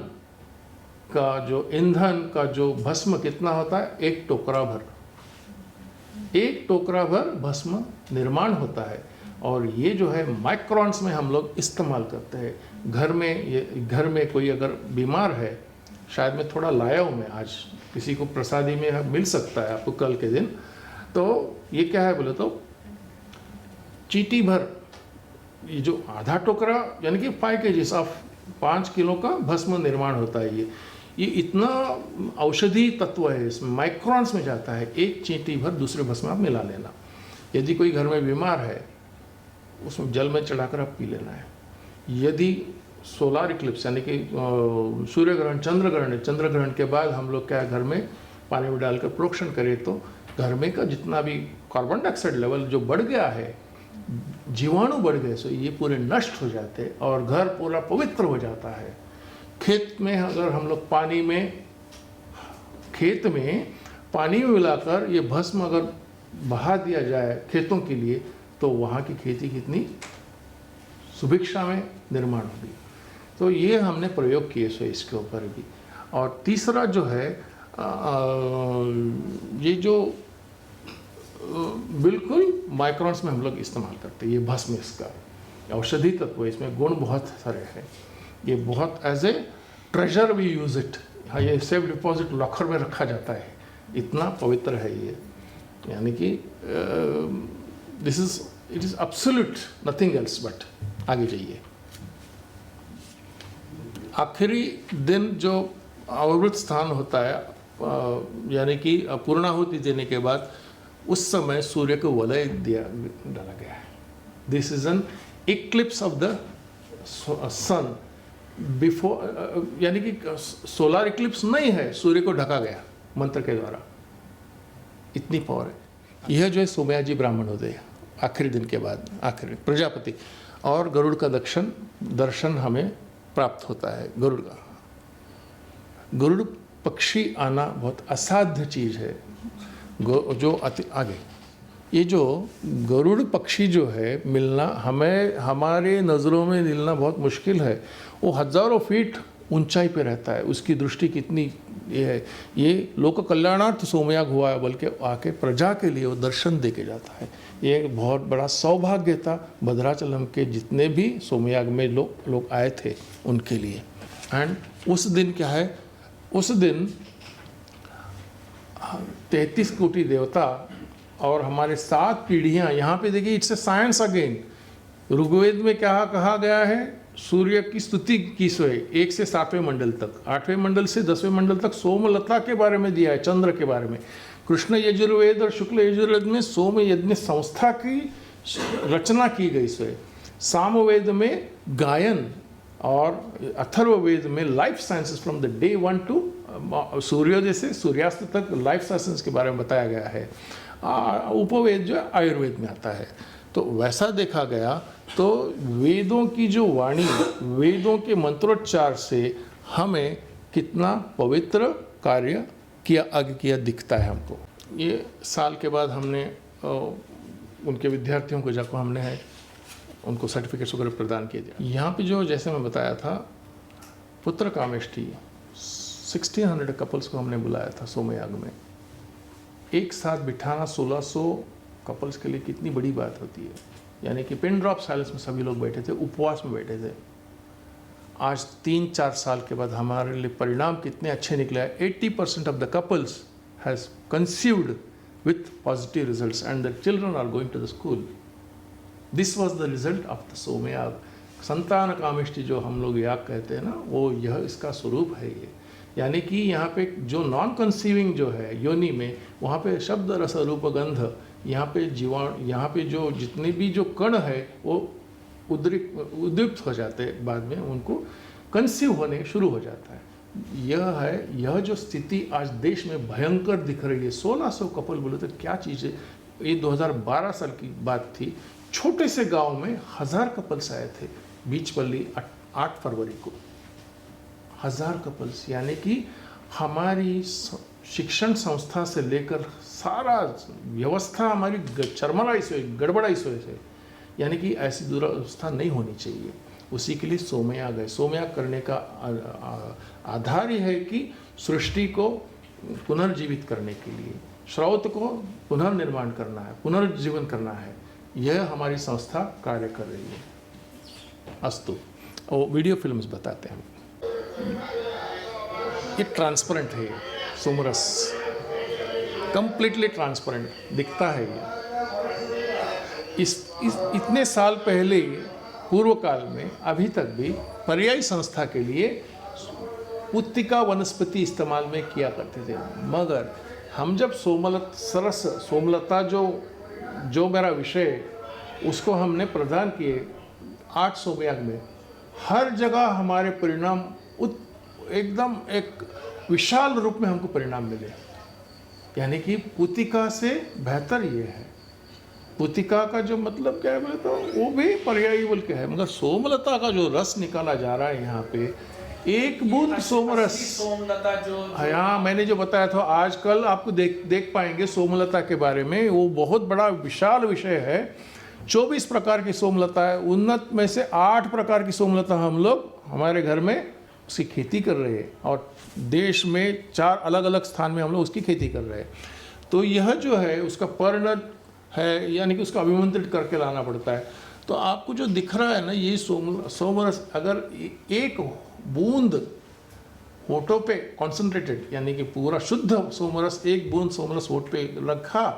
का जो ईंधन का जो भस्म कितना होता है, एक टोकरा भर भस्म निर्माण होता है। और ये जो है माइक्रोन्स में हम लोग इस्तेमाल करते हैं। घर में कोई अगर बीमार है, शायद मैं थोड़ा लाया हूँ, मैं आज किसी को प्रसादी में मिल सकता है आपको कल के दिन। तो ये क्या है बोले तो चीटी भर, ये जो आधा टोकरा यानी कि 5 kg ऑफ 5 किलो का भस्म निर्माण होता है। ये इतना औषधि तत्व है, इसमें माइक्रोन्स में जाता है। एक चींटी भर दूसरे भस्म आप मिला लेना। यदि कोई घर में बीमार है उसमें जल में चढ़ाकर आप पी लेना है। यदि सोलार इक्लिप्स यानी कि सूर्य ग्रहण, चंद्र ग्रहण के बाद हम लोग क्या घर में पानी में डालकर प्रोक्षण करें तो घर में का जितना भी कार्बन डाइऑक्साइड लेवल जो बढ़ गया है, जीवाणु बढ़ गए, सो ये पूरे नष्ट हो जाते हैं और घर पूरा पवित्र हो जाता है। खेत में अगर हम लोग खेत में पानी में मिलाकर ये भस्म अगर बहा दिया जाए खेतों के लिए, तो वहाँ की खेती कितनी सुभिक्षा में निर्माण होगी। तो ये हमने प्रयोग किए सो इसके ऊपर भी। और तीसरा जो है ये जो बिल्कुल माइक्रोन्स में हम लोग इस्तेमाल करते हैं। ये भस्म इसका औषधि तत्व, इसमें गुण बहुत सारे हैं। ये बहुत as a treasure we use it. हाँ, ये सेफ डिपॉजिट लॉकर में रखा जाता है, इतना पवित्र है ये। यानी कि it is absolute nothing else but. आगे जाइए। आखिरी दिन जो अवृत स्थान होता है, यानी कि पूर्णाहुति देने के बाद उस समय सूर्य को वलय डाला गया है। This is an eclipse of the sun before, यानी कि सोलर इक्लिप्स नहीं है, सूर्य को ढका गया मंत्र के द्वारा। इतनी पावर है। यह जो है सोमयाजी ब्राह्मण होते हैं आखिरी दिन के बाद, आखिरी प्रजापति और गरुड़ का दर्शन हमें प्राप्त होता है। गरुड़ पक्षी आना बहुत असाध्य चीज़ है। जो आगे ये जो गरुड़ पक्षी जो है मिलना, हमारे नज़रों में मिलना बहुत मुश्किल है। वो हज़ारों फीट ऊंचाई पे रहता है। उसकी दृष्टि कितनी ये है। ये लोक कल्याणार्थ सोमयाग हुआ है, बल्कि आके प्रजा के लिए वो दर्शन दे के जाता है। ये एक बहुत बड़ा सौभाग्य था भद्राचलम के जितने भी सोमयाग में लोग आए थे उनके लिए। एंड उस दिन क्या है, उस दिन 33 कोटि देवता और हमारे 7 पीढ़ियाँ। यहाँ पे देखिए, it's a science again. Rigveda में क्या कहा गया है, सूर्य की स्तुति की सोए 1 से 7वें मंडल तक, 8वें मंडल से 10वें मंडल तक सोमलता के बारे में दिया है, चंद्र के बारे में। कृष्ण यजुर्वेद और शुक्ल यजुर्वेद में सोम यज्ञ संस्था की रचना की गई सोए। सामवेद में गायन और अथर्ववेद में life sciences from the day 1 to सूर्योदय से सूर्यास्त तक लाइफ साइंसेस के बारे में बताया गया है। उपवेद जो आयुर्वेद में आता है। तो वैसा देखा गया तो वेदों की जो वाणी, वेदों के मंत्रोच्चार से हमें कितना पवित्र कार्य किया दिखता है हमको। ये साल के बाद हमने उनके विद्यार्थियों को जाकर हमने उनको सर्टिफिकेट्स वगैरह प्रदान किए थे। यहाँ पे जो जैसे मैं बताया था पुत्र कामेष्ठी 1600 कपल्स को हमने बुलाया था सोमयाग में। एक साथ बिठाना 1600 कपल्स के लिए कितनी बड़ी बात होती है। यानी कि पिन ड्रॉप साइलेंस में सभी लोग बैठे थे, उपवास में बैठे थे। आज 3-4 साल के बाद हमारे लिए परिणाम कितने अच्छे निकले हैं। 80% of the couples has conceived with positive results and the children are going to the school. This was the result of the Somayag. Santan Kameshti जो हम लोग याग कहते हैं ना, वो यह इसका स्वरूप है ये। यानी कि यहाँ पे जो नॉन कंसीविंग जो है योनि में, वहाँ पे शब्द रस रूप गंध, यहाँ पे जीवाणु, यहाँ पे जो जितने भी जो कण है वो उद्दीप्त हो जाते हैं, बाद में उनको कंसीव होने शुरू हो जाता है। यह जो स्थिति आज देश में भयंकर दिख रही है। 1600 कपल बोले तो क्या चीज़ है। ये 2012 साल की बात थी। छोटे से गांव में 1000 कपल्स आए थे बीचपल्ली 8 फरवरी को। 1000 कपल्स, यानी कि हमारी शिक्षण संस्था से लेकर सारा व्यवस्था हमारी चरमराई से, गड़बड़ाई से, यानी कि ऐसी दुरावस्था नहीं होनी चाहिए। उसी के लिए सोमयाग है। सोमयाग करने का आधार ही है कि सृष्टि को पुनर्जीवित करने के लिए, श्रौत को पुनर्निर्माण करना है, पुनर्जीवन करना है। यह हमारी संस्था कार्य कर रही है। अस्तु। और वीडियो फिल्म्स बताते हैं। ये ट्रांसपेरेंट है, सोमरस कंप्लीटली ट्रांसपेरेंट दिखता है ये। इतने साल पहले पूर्व काल में अभी तक भी पर्यायी संस्था के लिए पुत्तिका वनस्पति इस्तेमाल में किया करते थे। मगर हम जब सोमलता जो मेरा विषय, उसको हमने प्रदान किए 8 सोमयाग में, हर जगह हमारे परिणाम एकदम एक विशाल रूप में हमको परिणाम मिले। यानी कि पुत्तिका से बेहतर ये है। पुत्तिका का जो मतलब क्या है बोले तो वो भी पर्यायी बोल के है, मगर सोमलता का जो रस निकाला जा रहा है यहाँ पे, एक बूंद सोमरस, सोमलता जो हाँ मैंने जो बताया था, आजकल आपको देख पाएंगे सोमलता के बारे में। वो बहुत बड़ा विशाल विषय है। 24 प्रकार की सोमलता है। उन्नत में से 8 प्रकार की सोमलता हम लोग हमारे घर में उसकी खेती कर रहे हैं, और देश में 4 अलग अलग स्थान में हम लोग उसकी खेती कर रहे हैं। तो यह जो है उसका पर्ण है, यानी कि उसको अभिमंत्रित करके लाना पड़ता है। तो आपको जो दिख रहा है ना, ये सोमरस अगर एक बूंद होठों पे कॉन्सेंट्रेटेड, यानी कि पूरा शुद्ध सोमरस, एक बूंद सोमरस होठ पे रखा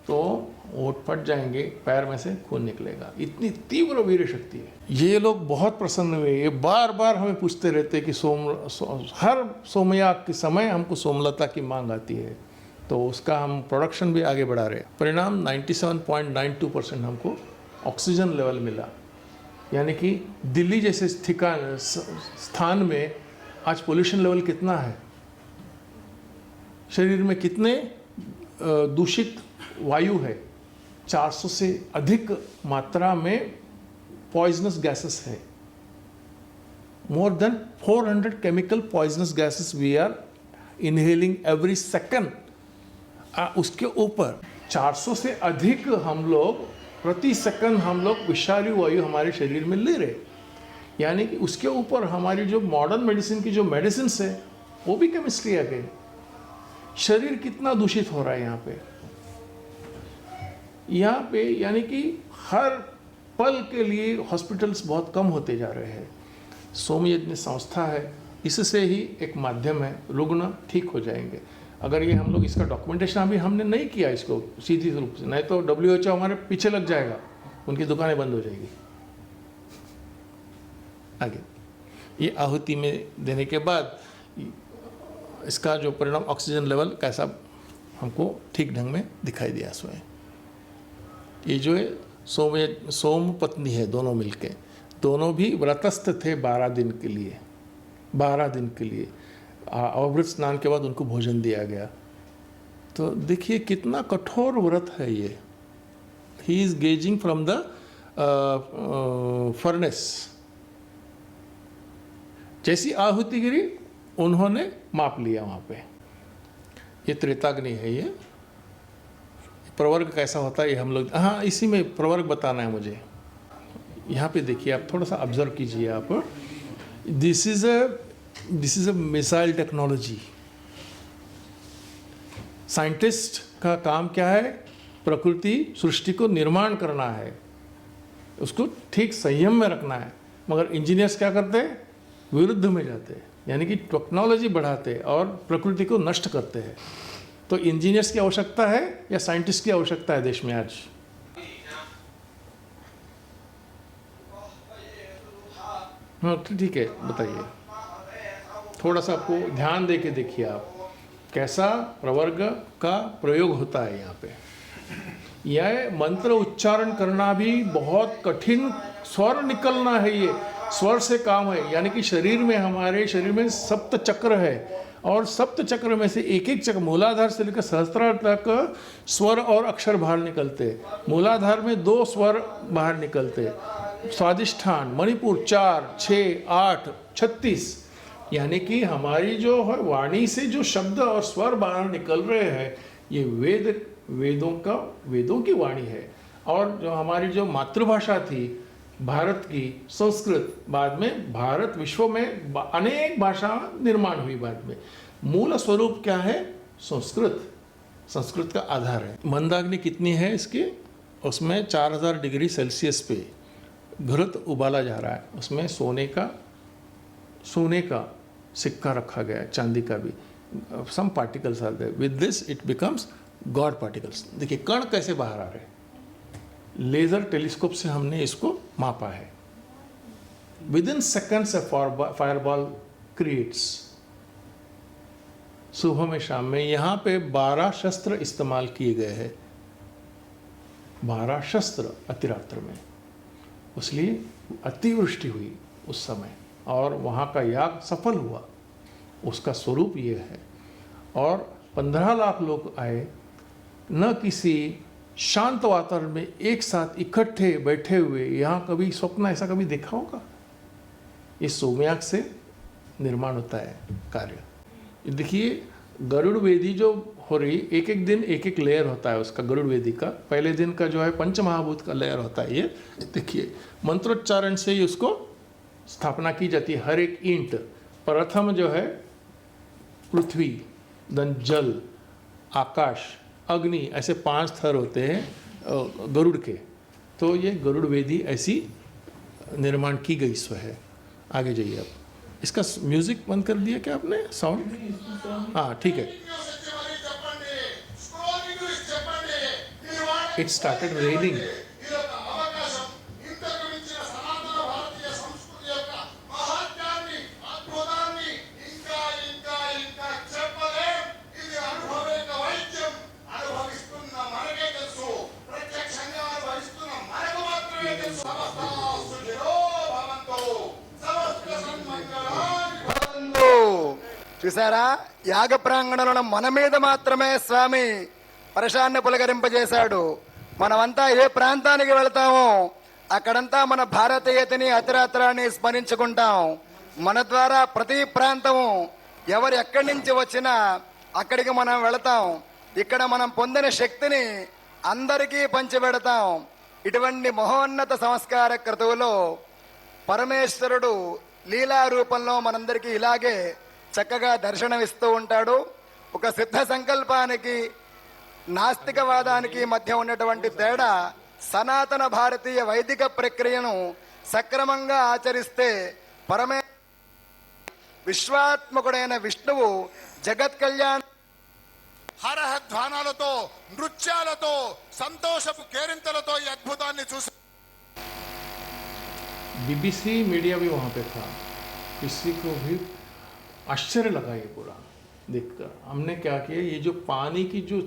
तो होठ फट जाएंगे, पैर में से खून निकलेगा। इतनी तीव्र वीर शक्ति है। ये लोग बहुत प्रसन्न हुए। ये बार बार हमें पूछते रहते कि हर सोमयाग के समय हमको सोमलता की मांग आती है, तो उसका हम प्रोडक्शन भी आगे बढ़ा रहे हैं। परिणाम 97.92% हमको ऑक्सीजन लेवल मिला। यानी कि दिल्ली जैसे स्थान में आज पोल्यूशन लेवल कितना है, शरीर में कितने दूषित वायु है, 400 से अधिक मात्रा में पॉइजनस गैसेस है। More than 400 chemical poisonous gases we are inhaling every second. उसके ऊपर 400 से अधिक हम लोग प्रति सेकंड हम लोग विषारी वायु हमारे शरीर में ले रहे। यानी कि उसके ऊपर हमारी जो मॉडर्न मेडिसिन की जो मेडिसिन है वो भी केमिस्ट्री आ गई। शरीर कितना दूषित हो रहा है यहाँ पे, यानी कि हर पल के लिए हॉस्पिटल्स बहुत कम होते जा रहे हैं। सोमयज्ञ संस्था है, इससे ही एक माध्यम है, रुग्ण ठीक हो जाएंगे। अगर ये हम लोग इसका डॉक्यूमेंटेशन अभी हमने नहीं किया इसको सीधी रूप से, नहीं तो WHO हमारे पीछे लग जाएगा, उनकी दुकानें बंद हो जाएगी। आगे ये आहुति में देने के बाद इसका जो परिणाम ऑक्सीजन लेवल कैसा हमको ठीक ढंग में दिखाई दिया स्वयं। ये जो है सोम पत्नी है, दोनों मिलके, दोनों भी व्रतस्थ थे 12 दिन के लिए। 12 दिन के लिए अवृत स्नान के बाद उनको भोजन दिया गया। तो देखिए कितना कठोर व्रत है ये। He is gazing from the furnace. जैसी आहुति गिरी उन्होंने माप लिया वहाँ पे। ये त्रेताग्नि है। ये प्रवर्ग कैसा होता है ये हम लोग, हाँ इसी में प्रवर्ग बताना है मुझे। यहाँ पे देखिए आप थोड़ा सा ऑब्जर्व कीजिए आप। This is a missile technology. Scientist का काम क्या है? प्रकृति सृष्टि को निर्माण करना है, उसको ठीक संयम में रखना है। मगर इंजीनियर्स क्या करते हैं? विरुद्ध में जाते हैं, यानी कि टेक्नोलॉजी बढ़ाते हैं और प्रकृति को नष्ट करते हैं। तो इंजीनियर्स की आवश्यकता है या साइंटिस्ट की आवश्यकता है देश में आज? हाँ तो ठीक है, बताइए। थोड़ा सा आपको ध्यान दे के देखिए आप, कैसा प्रवर्ग का प्रयोग होता है यहाँ पे। यह मंत्र उच्चारण करना भी बहुत कठिन, स्वर निकलना है, ये स्वर से काम है। यानी कि शरीर में, हमारे शरीर में सप्त चक्र है, और सप्त चक्र में से एक एक चक्र, मूलाधार से लेकर सहस्त्रार तक स्वर और अक्षर बाहर निकलते। मूलाधार में 2 स्वर बाहर निकलते, स्वादिष्ठान, मणिपुर 4, 6, 8, 36। यानी कि हमारी जो है वाणी से जो शब्द और स्वर बाहर निकल रहे हैं, ये वेदों की वाणी है। और जो हमारी जो मातृभाषा थी भारत की, संस्कृत, बाद में भारत विश्व में अनेक भाषा निर्माण हुई बाद में। मूल स्वरूप क्या है? संस्कृत। संस्कृत का आधार है। मंदाग्नि कितनी है इसके? उसमें 4000 डिग्री सेल्सियस पे घृत उबाला जा रहा है। उसमें सोने का सिक्का रखा गया है, चांदी का भी। Some particles are there, with this it becomes god particles. देखिए कण कैसे बाहर आ रहे हैं। लेजर टेलीस्कोप से हमने इसको मापा है। With in seconds A fireball creates. सुबह में, शाम में यहाँ पे 12 शस्त्र इस्तेमाल किए गए हैं। 12 शस्त्र अतिरात्र में, इसलिए अतिवृष्टि हुई उस समय और वहाँ का याग सफल हुआ। उसका स्वरूप ये है। और 15 लाख लोग आए, न किसी शांत वातावरण में एक साथ इकट्ठे बैठे हुए। यहाँ कभी स्वप्न ऐसा कभी देखा होगा? इस सोमयाग से निर्माण होता है कार्य। देखिए गरुड़ वेदी जो हो रही, एक एक दिन एक एक लेयर होता है उसका। गरुड़ वेदी का पहले दिन का जो है पंचमहाभूत का लेयर होता है। ये देखिए मंत्रोच्चारण से ही उसको स्थापना की जाती है। हर एक ईंट, प्रथम जो है पृथ्वी, देन जल, आकाश, अग्नि, ऐसे 5 स्तर होते हैं गरुड़ के। तो ये गरुड़ वेदी ऐसी निर्माण की गई स्व है। आगे जाइए आप। इसका म्यूजिक बंद कर दिया क्या आपने? साउंड? हाँ ठीक है। It started raining. చూసారా, యాగ ప్రాంగణంలో మన మీద మాత్రమే స్వామి పరశాన్ని పులకరింపజేశాడు. మనమంతా ఏ ప్రాంతానికి వెళతామో అక్కడంతా మన భారతీయతని, అతిరాత్రాన్ని స్మరించుకుంటాం. మన ద్వారా ప్రతి ప్రాంతము ఎవరు ఎక్కడి నుంచి వచ్చినా అక్కడికి మనం వెళతాం. ఇక్కడ మనం పొందిన శక్తిని అందరికీ పంచిపెడతాం. ఇటువంటి మహోన్నత సంస్కార క్రతువులో పరమేశ్వరుడు లీలా రూపంలో మనందరికీ ఇలాగే చక్కగా దర్శనమిస్తూ ఉంటాడు. ఒక సిద్ధ సంకల్పానికి, నాస్తికవాదానికి మధ్య ఉన్నటువంటి తేడా, సనాతన భారతీయ వైదిక ప్రక్రియను సక్రమంగా ఆచరిస్తే విశ్వాత్మకుడైన విష్ణువు జగత్ కళ్యాణ్ హరహ ధ్వానాలతో, నృత్యాలతో, సంతోషపు కేరింతలతో ఈ అద్భుతాన్ని చూసి बीबीसी मीडिया भी वहाँ पे था। किसी को भी आश्चर्य लगा ये पूरा देखकर। हमने क्या किया, ये जो पानी की जो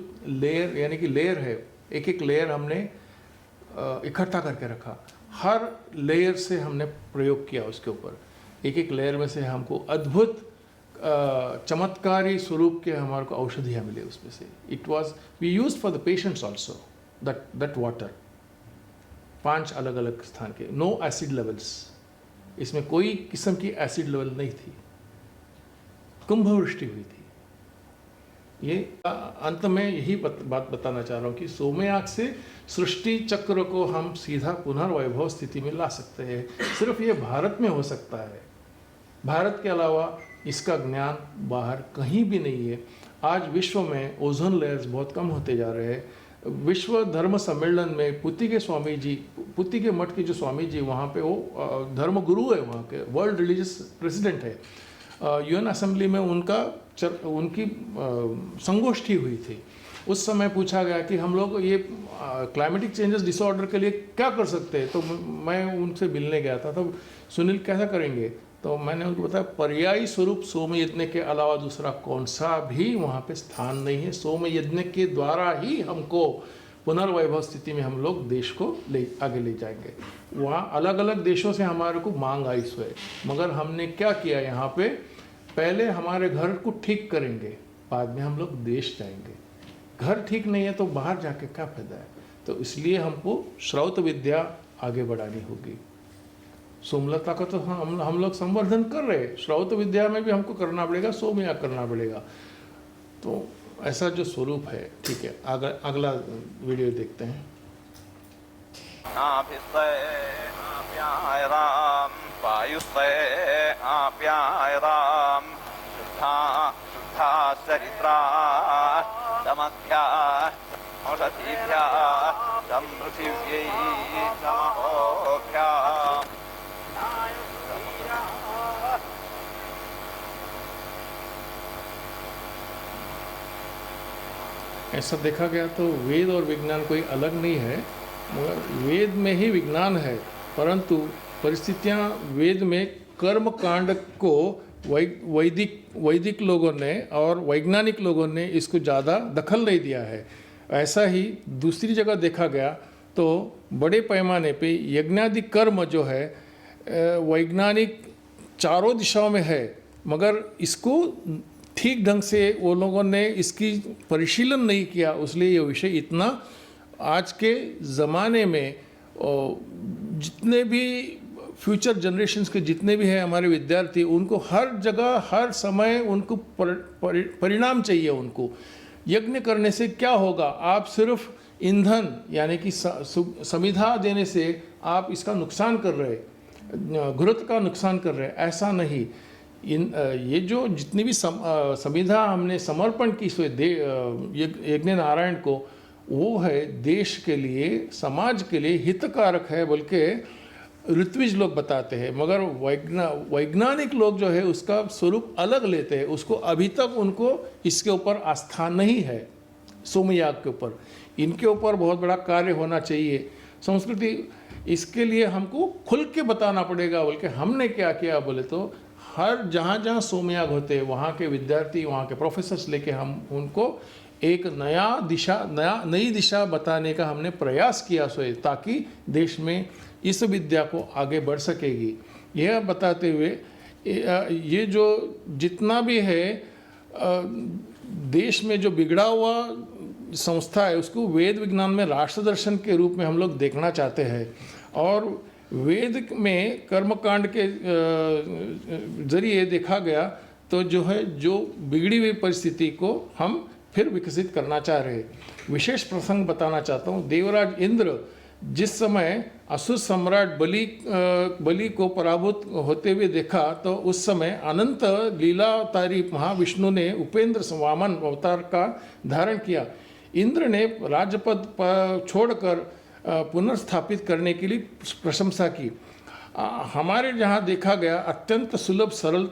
लेयर, यानी कि लेयर है, एक एक लेयर हमने इकट्ठा करके रखा। हर लेयर से हमने प्रयोग किया उसके ऊपर। एक एक लेयर में से हमको अद्भुत चमत्कारी स्वरूप के हमारे को औषधियाँ मिले उसमें से। It was we use for the patients also that water. 5 अलग अलग स्थान के, नो एसिड लेवल्स, इसमें कोई किस्म की एसिड लेवल नहीं थी। कुंभ वृष्टि हुई थी। ये अंत में यही बात बताना चाह रहा हूँ कि सोमयाग से सृष्टि चक्र को हम सीधा पुनर्वैभव स्थिति में ला सकते हैं। सिर्फ ये भारत में हो सकता है। भारत के अलावा इसका ज्ञान बाहर कहीं भी नहीं है। आज विश्व में ओजोन लेयर्स बहुत कम होते जा रहे हैं। विश्व धर्म सम्मेलन में पुत्ती के मठ के जो स्वामी जी, वहाँ पे वो धर्म गुरु है, वहाँ के वर्ल्ड रिलीजियस प्रेसिडेंट है। यूएन असेंबली में उनकी संगोष्ठी हुई थी। उस समय पूछा गया कि हम लोग ये क्लाइमेटिक चेंजेस डिसऑर्डर के लिए क्या कर सकते हैं, तो मैं उनसे मिलने गया था। तो सुनील कैसा करेंगे, तो मैंने उनको बताया पर्यायी स्वरूप सोम यज्ञ के अलावा दूसरा कौन सा भी वहाँ पे स्थान नहीं है। सोम यज्ञ के द्वारा ही हमको पुनर्वैभव स्थिति में हम लोग देश को आगे ले जाएंगे। वहाँ अलग अलग देशों से हमारे को मांग आई सो है, मगर हमने क्या किया यहाँ पे, पहले हमारे घर को ठीक करेंगे, बाद में हम लोग देश जाएंगे। घर ठीक नहीं है तो बाहर जाके क्या फायदा है। तो इसलिए हमको श्रौत विद्या आगे बढ़ानी होगी। सोमलता का तो हम लोग संवर्धन कर रहे हैं, श्रौत विद्या में भी हमको करना पड़ेगा, सोमयाग करना पड़ेगा। तो ऐसा जो स्वरूप है, ठीक है। अगला वीडियो देखते हैं। ऐसा देखा गया तो वेद और विज्ञान कोई अलग नहीं है, मगर वेद में ही विज्ञान है, परंतु परिस्थितियां वेद में कर्म कांड को वैदिक लोगों ने और वैज्ञानिक लोगों ने इसको ज़्यादा दखल नहीं दिया है। ऐसा ही दूसरी जगह देखा गया तो बड़े पैमाने पे यज्ञादि कर्म जो है वैज्ञानिक चारों दिशाओं में है, मगर इसको ठीक ढंग से वो लोगों ने इसकी परिशीलन नहीं किया, इसलिए ये विषय इतना आज के ज़माने में जितने भी फ्यूचर जनरेशन्स के जितने भी हैं हमारे विद्यार्थी, उनको हर जगह हर समय उनको परिणाम चाहिए। उनको यज्ञ करने से क्या होगा, आप सिर्फ ईंधन यानी कि समिधा देने से आप इसका नुकसान कर रहे, घृत का नुकसान कर रहे, ऐसा नहीं। ये जो जितनी भी समिधा हमने समर्पण की यज्ञ नारायण को, वो है देश के लिए, समाज के लिए हितकारक है, बल्कि ऋत्विज लोग बताते हैं, मगर वैज्ञानिक लोग जो है उसका स्वरूप अलग लेते हैं। उसको अभी तक उनको इसके ऊपर आस्था नहीं है, सोमयाग के ऊपर। इनके ऊपर बहुत बड़ा कार्य होना चाहिए। संस्कृति इसके लिए हमको खुल के बताना पड़ेगा। बल्कि हमने क्या किया बोले तो हर जहाँ सोमयाग होते हैं वहाँ के विद्यार्थी, वहाँ के प्रोफेसर्स लेके हम उनको एक नई दिशा बताने का हमने प्रयास किया ताकि देश में इस विद्या को आगे बढ़ सकेगी। यह बताते हुए ये जो जितना भी है देश में जो बिगड़ा हुआ संस्था है उसको वेद विज्ञान में राष्ट्र दर्शन के रूप में हम लोग देखना चाहते हैं। और वेद में कर्मकांड के जरिए देखा गया तो जो है जो बिगड़ी हुई परिस्थिति को हम फिर विकसित करना चाह रहे हैं। विशेष प्रसंग बताना चाहता हूँ। देवराज इंद्र जिस समय असुर सम्राट बलि को पराभूत होते हुए देखा तो उस समय अनंत लीलावतारी महाविष्णु ने उपेंद्र वामन अवतार का धारण किया। इंद्र ने राजपद छोड़कर पुनर्स्थापित करने के लिए प्रशंसा की। हमारे जहाँ देखा गया अत्यंत सुलभ सरल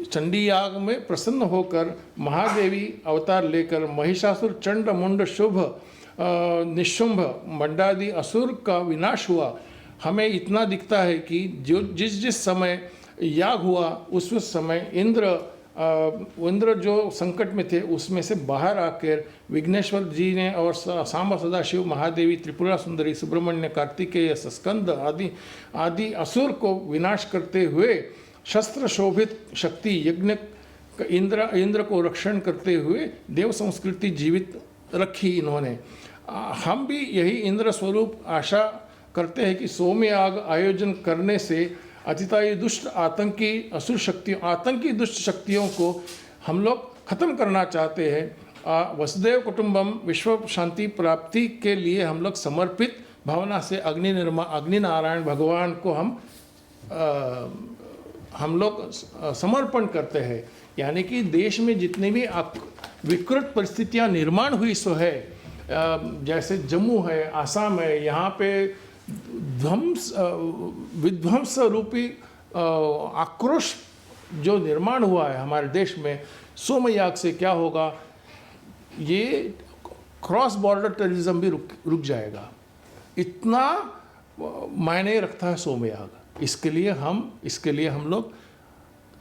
चंडी याग में प्रसन्न होकर महादेवी अवतार लेकर महिषासुर चंड मुंड शुभ निशुंभ मंडादि असुर का विनाश हुआ। हमें इतना दिखता है कि जो जिस समय याग हुआ उस समय इंद्र जो संकट में थे उसमें से बाहर आकर विघ्नेश्वर जी ने और सांबा सदाशिव महादेवी त्रिपुरा सुंदरी सुब्रमण्य कार्तिकेय स्कंद आदि असुर को विनाश करते हुए शस्त्र शोभित शक्ति यज्ञ इंद्र को रक्षण करते हुए देव संस्कृति जीवित रखी इन्होंने। हम भी यही इंद्र स्वरूप आशा करते हैं कि सोमयाग आयोजन करने से अतिताई दुष्ट आतंकी दुष्ट शक्तियों को हम लोग खत्म करना चाहते हैं। वसुदेव कुटुंबम विश्व शांति प्राप्ति के लिए हम लोग समर्पित भावना से अग्नि नारायण भगवान को हम लोग समर्पण करते हैं। यानी कि देश में जितनी भी विकृत परिस्थितियां निर्माण हुई सो है, जैसे जम्मू है, आसाम है, यहाँ पे विध्वंस रूपी आक्रोश जो निर्माण हुआ है हमारे देश में, सोमयाग से क्या होगा ये क्रॉस बॉर्डर टेररिज्म भी रुक जाएगा। इतना मायने रखता है सोमयाग। इसके लिए हम लोग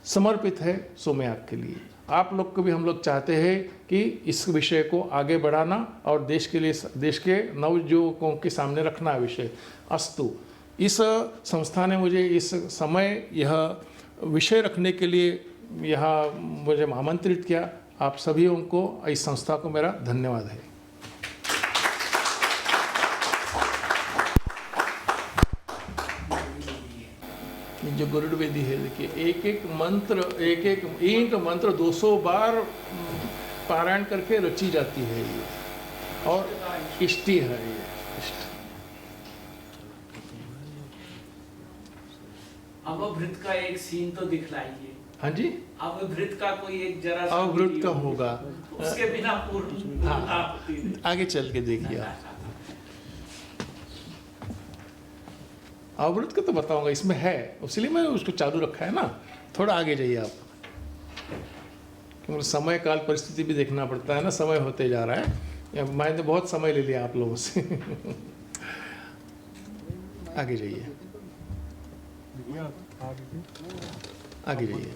समर्पित है सोमयाग के लिए। आप लोग को भी हम लोग चाहते हैं कि इस विषय को आगे बढ़ाना और देश के नवयुवकों के सामने रखना विषय। अस्तु, इस संस्था ने मुझे इस समय यह विषय रखने के लिए यहाँ मुझे आमंत्रित किया। आप सभी को, इस संस्था को मेरा धन्यवाद है। जो गरुड़ वेदी है, देखिए एक एक ईंट मंत्र 200 बार पारायण करके रची जाती है ये, और इष्टि है ये इष्ट। अवभृत का एक सीन तो दिखलाइए। हाँ जी, अवभृत का कोई एक जरा सा अवभृत वीडियो का होगा, उसके बिना पूर्ण आगे चल के देखिए आप। अवभृत का तो बताऊंगा, इसमें है, इसलिए मैंने उसको चालू रखा है ना। थोड़ा आगे जाइए आप, क्योंकि समय काल परिस्थिति भी देखना पड़ता है ना। समय होते जा रहा है, मैंने बहुत समय ले लिया आप लोगों से। आगे जाइए, आगे जाइए।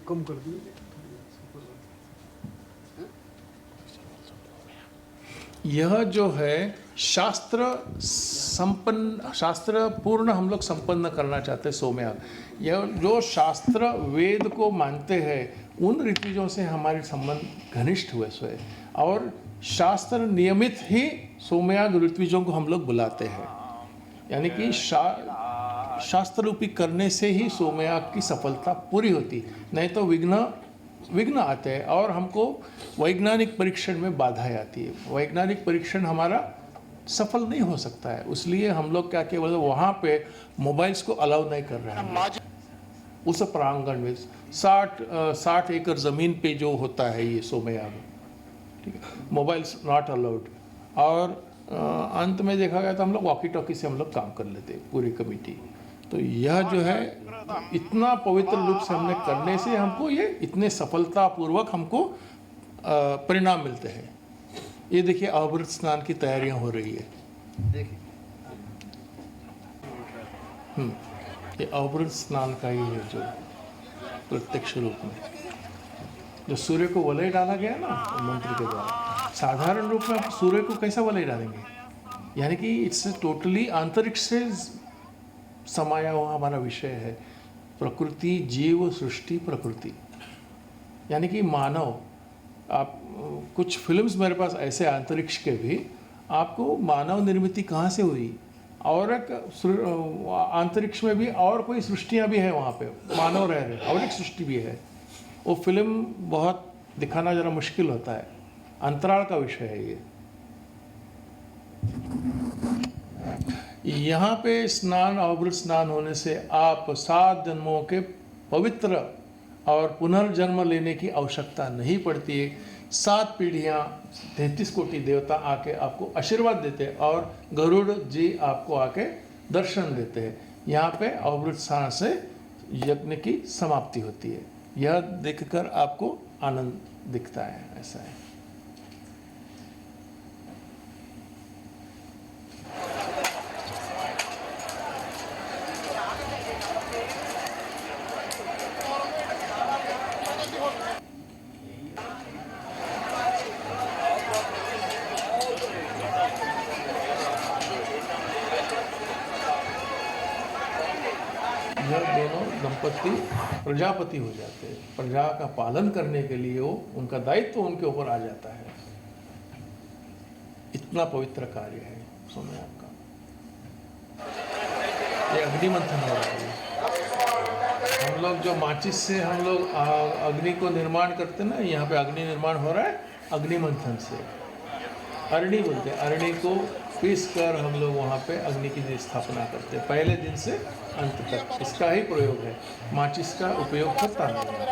कम कर दिए। यह जो है शास्त्र पूर्ण हम लोग संपन्न करना चाहते हैं सोमयाग। यह जो शास्त्र वेद को मानते हैं, उन ऋत्विजों से हमारे संबंध घनिष्ठ हुए सो है, और शास्त्र नियमित ही सोमयाग ऋत्विजों को हम लोग बुलाते हैं। यानी कि शास्त्र रूपी करने से ही सोमयाग की सफलता पूरी होती, नहीं तो विघ्न आते हैं और हमको वैज्ञानिक परीक्षण में बाधाएं आती है। वैज्ञानिक परीक्षण हमारा सफल नहीं हो सकता है, इसलिए हम लोग क्या केवल वहाँ पे मोबाइल्स को अलाउ नहीं कर रहे हैं। उस प्रांगण में 60 एकड़ ज़मीन पे जो होता है ये सोमयाग, ठीक है, मोबाइल्स नॉट अलाउड। और अंत में देखा गया तो हम लोग वॉकी टॉकी से हम लोग काम कर लेते हैं, पूरी कमेटी। तो यह जो है इतना पवित्र रूप से हमने करने से हमको ये इतने सफलतापूर्वक हमको परिणाम मिलते हैं। ये देखिए अवभृत स्नान की तैयारियां हो रही है। ये अवभृत स्नान का ही है जो प्रत्यक्ष रूप में जो सूर्य को वलय डाला गया ना मंत्र के द्वारा। साधारण रूप में आप सूर्य को कैसा वलय डालेंगे, यानी कि इट्स टोटली अंतरिक्ष से समाया हुआ हमारा विषय है। प्रकृति, जीव, सृष्टि, प्रकृति, यानी कि मानव। आप कुछ फिल्म्स मेरे पास ऐसे अंतरिक्ष के भी, आपको मानव निर्मित कहाँ से हुई, और एक अंतरिक्ष में भी और कोई सृष्टियाँ भी है, वहाँ पे मानव रह रहे, और एक सृष्टि भी है। वो फिल्म बहुत दिखाना ज़रा मुश्किल होता है, अंतराल का विषय है ये। यहाँ पे स्नान, अवभृत स्नान होने से आप 7 जन्मों के पवित्र और पुनर्जन्म लेने की आवश्यकता नहीं पड़ती है। 7 पीढ़ियाँ 33 कोटि देवता आके आपको आशीर्वाद देते हैं और गरुड़ जी आपको आके दर्शन देते हैं। यहाँ पे अवभृत स्नान से यज्ञ की समाप्ति होती है। यह देखकर आपको आनंद दिखता है, ऐसा है। यह दोनों दंपति प्रजापति हो जाते हैं। प्रजा का पालन करने के लिए वो उनका दायित्व उनके ऊपर आ जाता है। इतना पवित्र कार्य है सोमयाग का। ये अग्निमंथन हो रहा है। हम लोग जो माचिस से हम लोग अग्नि को निर्माण करते हैं ना, यहाँ पे अग्नि निर्माण हो रहा है अग्निमंथन से। अरणी बोलते हैं, अरणी को पीस कर हम लोग वहाँ पे अग्नि की स्थापना करते हैं, पहले दिन से अंत तक। इसका ही प्रयोग है, माचिस का उपयोग होता नहीं है।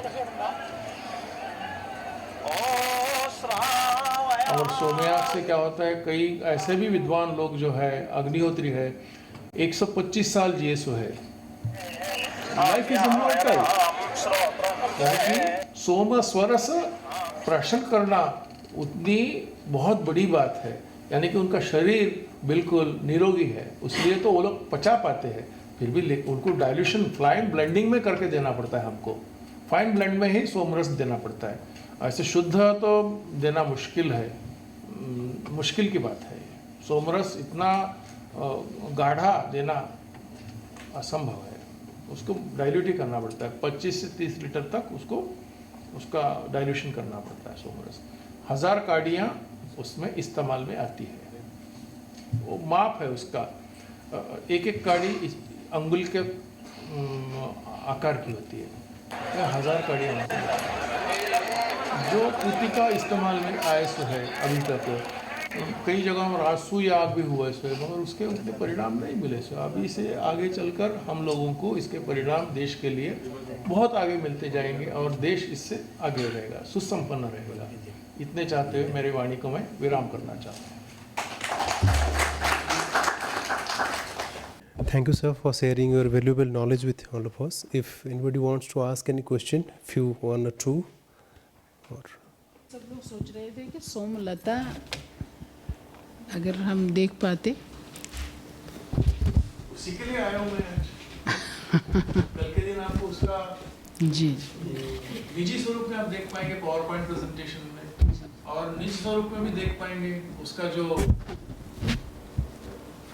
और सोमयाग से क्या होता है, कई ऐसे भी विद्वान लोग जो है, अग्निहोत्री है, 125 साल जिए सो है। Life is immortal. यानी कि सोम स्वरस प्रश्न करना उतनी बहुत बड़ी बात है। यानी कि उनका शरीर बिल्कुल निरोगी है, उसलिए तो वो लोग पचा पाते हैं। फिर भी उनको डाइल्यूशन फाइन ब्लेंडिंग में करके देना पड़ता है हमको। फाइन ब्लेंड में ही सोमरस देना पड़ता है। ऐसे शुद्ध तो देना मुश्किल है, मुश्किल की बात है। सोमरस इतना गाढ़ा देना असंभव है, उसको डाइल्यूट ही करना पड़ता है। 25 से 30 लीटर तक उसका डाइल्यूशन करना पड़ता है सोमरस। 1000 काड़ियाँ उसमें इस्तेमाल में आती है। वो माप है उसका, एक एक काड़ी इस अंगुल के आकार की होती है। 1000 काड़ियाँ होती हैं। जो पुती का इस्तेमाल में आए सो है अभी तक, कई जगहों में राजसू या आग भी हुआ सो है, मगर उसके उतने परिणाम नहीं मिले सो। अभी से आगे चलकर हम लोगों को इसके परिणाम देश के लिए बहुत आगे मिलते जाएंगे और देश इससे आगे रहेगा, सुसंपन्न रहेगा। इतने चाहते हुए मेरी वाणी को मैं विराम करना चाहता हूँ। Thank you, sir, for sharing your valuable knowledge with all of us. If anybody wants to ask any question, one or two. Or सब लोग सोच रहे थे कि सोमलता अगर हम देख पाते। उसी के लिए आया हूँ मैं आज। कल के दिन आपको उसका जी निजी स्वरूप में आप देख पाएंगे पावर पॉइंट प्रेजेंटेशन में, और निजी स्वरूप में भी देख पाएंगे उसका जो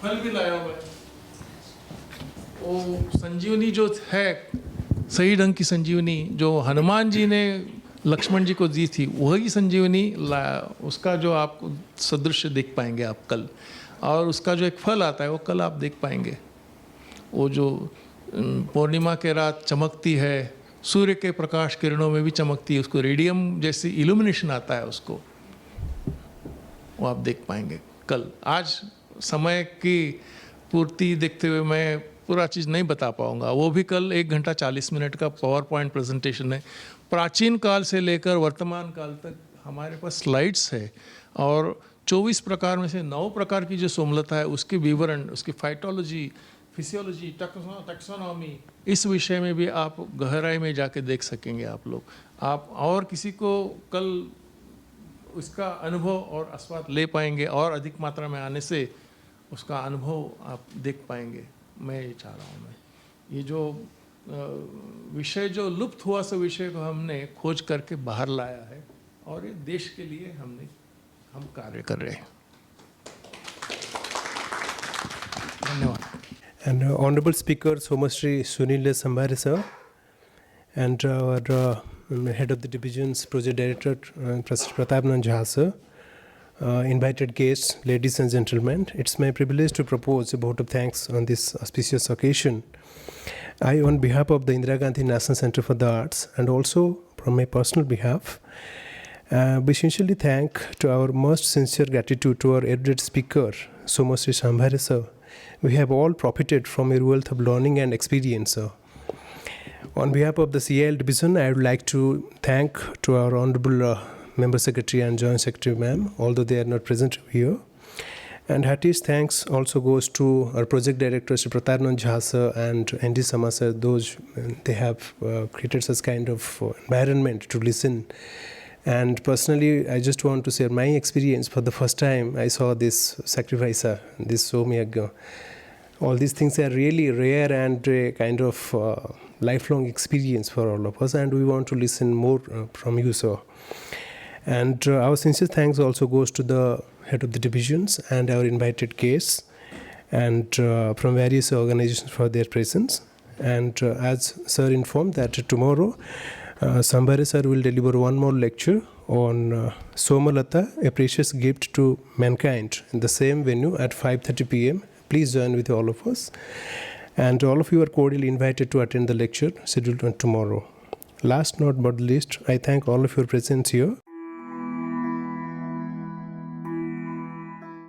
फल भी लाया हुआ है। वो संजीवनी जो है, सही ढंग की संजीवनी जो हनुमान जी ने लक्ष्मण जी को दी थी, वही संजीवनी उसका जो आपको सदृश्य देख पाएंगे आप कल। और उसका जो एक फल आता है वो कल आप देख पाएंगे। वो जो पूर्णिमा के रात चमकती है, सूर्य के प्रकाश किरणों में भी चमकती है, उसको रेडियम जैसी इल्यूमिनेशन आता है उसको, वो आप देख पाएंगे कल। आज समय की पूर्ति देखते हुए मैं पूरा चीज़ नहीं बता पाऊंगा। वो भी कल 1 घंटा 40 मिनट का पावर पॉइंट प्रेजेंटेशन है। प्राचीन काल से लेकर वर्तमान काल तक हमारे पास स्लाइड्स है, और 24 प्रकार में से 9 प्रकार की जो सोमलता है उसके विवरण, उसकी फाइटोलॉजी, फिजियोलॉजी, टैक्सोनॉमी, इस विषय में भी आप गहराई में जाके देख सकेंगे आप लोग। आप और किसी को कल उसका अनुभव और आस्वाद ले पाएंगे, और अधिक मात्रा में आने से उसका अनुभव आप देख पाएंगे। मैं ये चाह रहा हूँ। मैं ये जो विषय जो लुप्त हुआ सो विषय को हमने खोज करके बाहर लाया है, और ये देश के लिए हम कार्य कर रहे हैं। धन्यवाद। And Honorable Speaker Somashri Sunil Sambhare sir, and our Head of the Division's Project Director Professor Pratapnand Jha sir, invited guests, ladies and gentlemen, it's my privilege to propose a vote of thanks on this auspicious occasion. I, on behalf of the Indira Gandhi National Center for the Arts, and also from my personal behalf, we sincerely thank to our most sincere gratitude to our erudite speaker, Somashri Sambhare sir. We have all profited from your wealth of learning and experience, sir. On behalf of the CIL division, I would like to thank to our Honorable Member Secretary and Joint Secretary ma'am, although they are not present here. And heartiest thanks also goes to our Project Director, Sri Pratapnand Jha sir and ND Sama sir. Those, they have created such kind of environment to listen. And personally, I just want to share my experience. For the first time, I saw this sacrifice, this Somyagya. All these things are really rare and a kind of lifelong experience for all of us, and we want to listen more from you, sir. And our sincere thanks also goes to the head of the divisions and our invited guests, and from various organizations for their presence. And as sir informed that tomorrow, Sambhare sir will deliver one more lecture on Somalata, a precious gift to mankind, in the same venue at 5:30 p.m. Please join with all of us. And all of you are cordially invited to attend the lecture scheduled on tomorrow. Last not but least, I thank all of your presence here